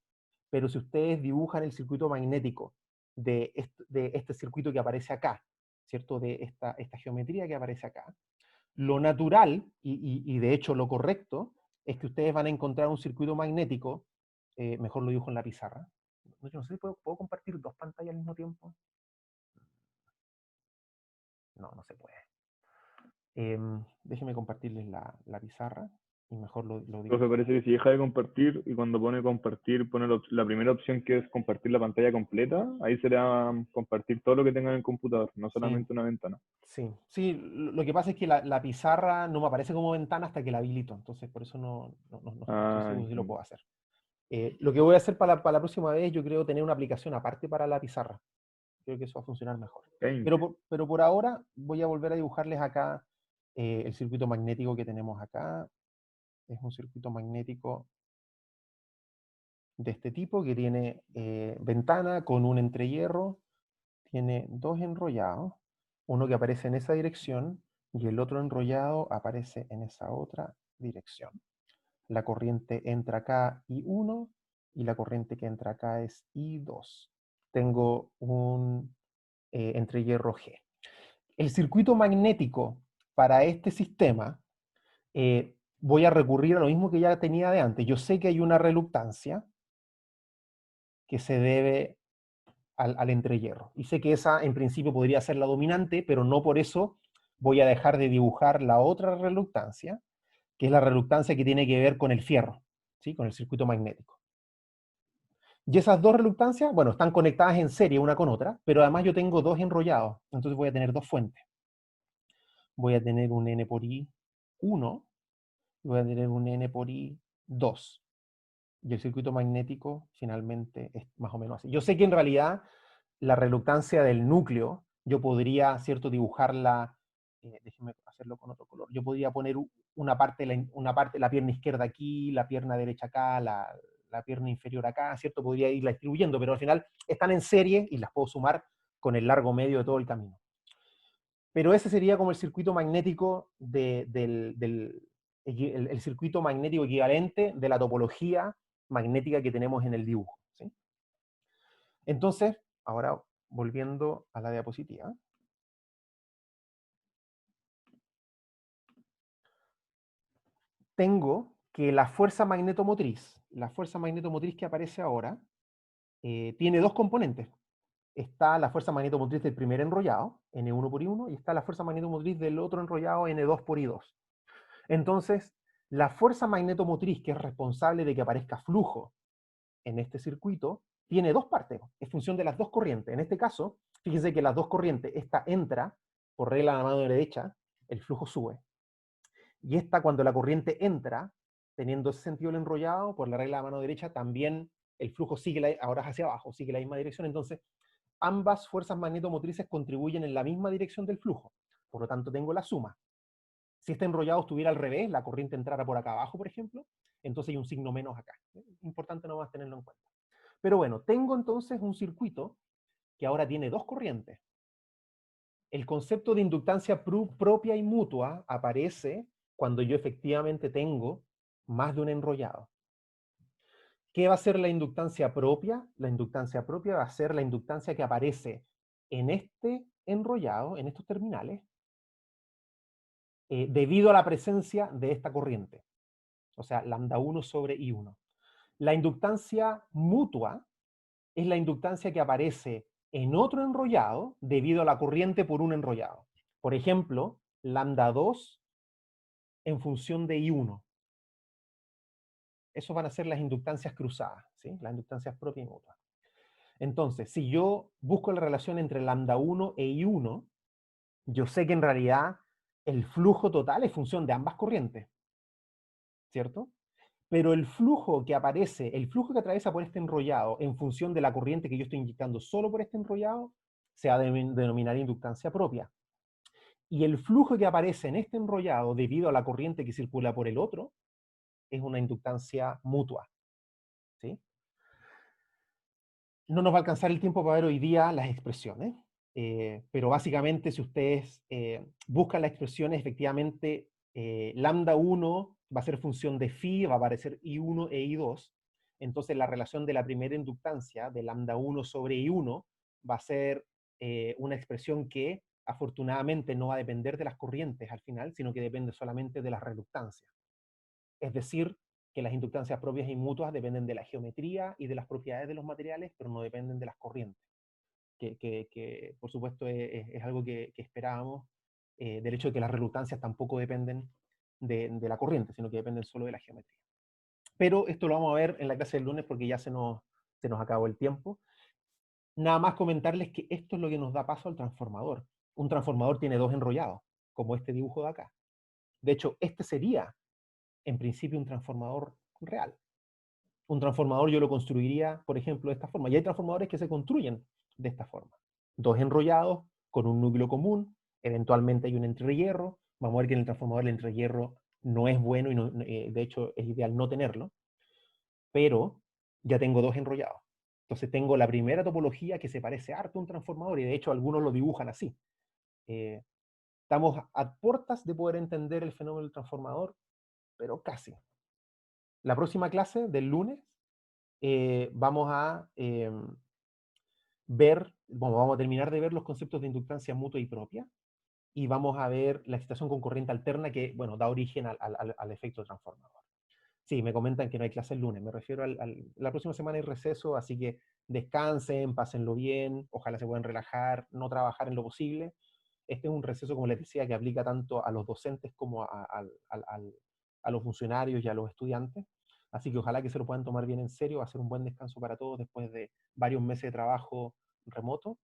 Pero si ustedes dibujan el circuito magnético de este circuito que aparece acá, ¿cierto? De esta geometría que aparece acá, lo natural, y de hecho lo correcto, es que ustedes van a encontrar un circuito magnético, mejor lo dibujo en la pizarra. No sé si puedo compartir dos pantallas al mismo tiempo. No se puede. Déjenme compartirles la pizarra. Y mejor lo digo. Entonces parece que si deja de compartir y cuando pone compartir, pone la primera opción que es compartir la pantalla completa, ahí será compartir todo lo que tenga en el computador, no solamente una ventana. Sí, lo que pasa es que la pizarra no me aparece como ventana hasta que la habilito, entonces por eso no estoy seguro si lo puedo hacer. Lo que voy a hacer para la próxima vez, yo creo tener una aplicación aparte para la pizarra. Creo que eso va a funcionar mejor. Pero por ahora voy a volver a dibujarles acá el circuito magnético que tenemos acá. Es un circuito magnético de este tipo que tiene ventana con un entrehierro, tiene dos enrollados, uno que aparece en esa dirección y el otro enrollado aparece en esa otra dirección. La corriente entra acá I1 y la corriente que entra acá es I2. Tengo un entrehierro G. El circuito magnético para este sistema voy a recurrir a lo mismo que ya tenía de antes. Yo sé que hay una reluctancia que se debe al entrehierro. Y sé que esa en principio podría ser la dominante, pero no por eso voy a dejar de dibujar la otra reluctancia, que es la reluctancia que tiene que ver con el fierro, ¿sí? Con el circuito magnético. Y esas dos reluctancias, bueno, están conectadas en serie una con otra, pero además yo tengo dos enrollados, entonces voy a tener dos fuentes. Voy a tener un N por I1, voy a tener un N por I2. Y el circuito magnético finalmente es más o menos así. Yo sé que en realidad la reluctancia del núcleo, yo podría, ¿cierto?, dibujarla, déjenme hacerlo con otro color, yo podría poner una parte, la pierna izquierda aquí, la pierna derecha acá, la pierna inferior acá, ¿cierto? Podría irla distribuyendo, pero al final están en serie y las puedo sumar con el largo medio de todo el camino. Pero ese sería como el circuito magnético el circuito magnético equivalente de la topología magnética que tenemos en el dibujo, ¿sí? Entonces, ahora volviendo a la diapositiva. Tengo que la fuerza magnetomotriz que aparece ahora, tiene dos componentes. Está la fuerza magnetomotriz del primer enrollado, N1 por I1, y está la fuerza magnetomotriz del otro enrollado, N2 por I2. Entonces, la fuerza magnetomotriz que es responsable de que aparezca flujo en este circuito, tiene dos partes, es función de las dos corrientes. En este caso, fíjense que las dos corrientes, esta entra por regla de la mano derecha, el flujo sube. Y esta, cuando la corriente entra, teniendo ese sentido el enrollado, por la regla de la mano derecha, también el flujo sigue, ahora hacia abajo, sigue la misma dirección. Entonces, ambas fuerzas magnetomotrices contribuyen en la misma dirección del flujo. Por lo tanto, tengo la suma. Si este enrollado estuviera al revés, la corriente entrara por acá abajo, por ejemplo, entonces hay un signo menos acá. Importante nomás tenerlo en cuenta. Pero bueno, tengo entonces un circuito que ahora tiene dos corrientes. El concepto de inductancia propia y mutua aparece cuando yo efectivamente tengo más de un enrollado. ¿Qué va a ser la inductancia propia? La inductancia propia va a ser la inductancia que aparece en este enrollado, en estos terminales, debido a la presencia de esta corriente. O sea, lambda 1 sobre I1. La inductancia mutua es la inductancia que aparece en otro enrollado debido a la corriente por un enrollado. Por ejemplo, lambda 2 en función de I1. Esos van a ser las inductancias cruzadas, ¿sí? Las inductancias propias y mutuas. Entonces, si yo busco la relación entre lambda 1 e I1, yo sé que en realidad el flujo total es función de ambas corrientes, ¿cierto? Pero el flujo que aparece, el flujo que atraviesa por este enrollado en función de la corriente que yo estoy inyectando solo por este enrollado, se va a denominar inductancia propia. Y el flujo que aparece en este enrollado debido a la corriente que circula por el otro, es una inductancia mutua, ¿sí? No nos va a alcanzar el tiempo para ver hoy día las expresiones, pero básicamente si ustedes buscan las expresiones, efectivamente, lambda 1 va a ser función de phi, va a aparecer I1 e I2, entonces la relación de la primera inductancia, de lambda 1 sobre I1, va a ser una expresión que afortunadamente no va a depender de las corrientes al final, sino que depende solamente de las reluctancias. Es decir, que las inductancias propias y mutuas dependen de la geometría y de las propiedades de los materiales, pero no dependen de las corrientes. Que por supuesto es algo que esperábamos, del hecho de que las reluctancias tampoco dependen de la corriente, sino que dependen solo de la geometría. Pero esto lo vamos a ver en la clase del lunes porque ya se nos acabó el tiempo. Nada más comentarles que esto es lo que nos da paso al transformador. Un transformador tiene dos enrollados, como este dibujo de acá. De hecho, este sería en principio un transformador real. Un transformador yo lo construiría, por ejemplo, de esta forma. Y hay transformadores que se construyen de esta forma. Dos enrollados con un núcleo común, eventualmente hay un entrehierro. Vamos a ver que en el transformador el entrehierro no es bueno y no, de hecho es ideal no tenerlo. Pero ya tengo dos enrollados. Entonces tengo la primera topología que se parece harto a un transformador y de hecho algunos lo dibujan así. Estamos a puertas de poder entender el fenómeno del transformador, pero casi. La próxima clase del lunes vamos a vamos a terminar de ver los conceptos de inductancia mutua y propia, y vamos a ver la excitación con corriente alterna que, bueno, da origen al efecto transformador. Sí, me comentan que no hay clase el lunes, me refiero la próxima semana hay receso, así que descansen, pásenlo bien, ojalá se puedan relajar, no trabajar en lo posible. Este es un receso, como les decía, que aplica tanto a los docentes como a los funcionarios y a los estudiantes. Así que ojalá que se lo puedan tomar bien en serio, va a ser un buen descanso para todos después de varios meses de trabajo remoto.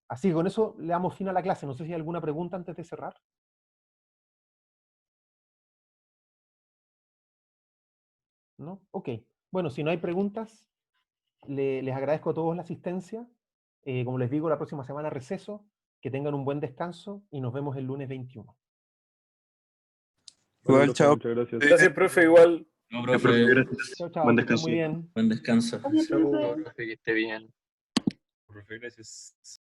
Así que con eso le damos fin a la clase. No sé si hay alguna pregunta antes de cerrar. ¿No? Ok. Bueno, si no hay preguntas, les agradezco a todos la asistencia. Como les digo, la próxima semana receso. Que tengan un buen descanso y nos vemos el lunes 21. Vale, Igual, profe, chao. muchas gracias. Gracias, profe, igual. No, Ya, profe, profe, gracias. Chao, chao. Buen Que estén descanso. muy bien. buen descanso. Gracias, profe. Profe, que esté bien. Profe, gracias.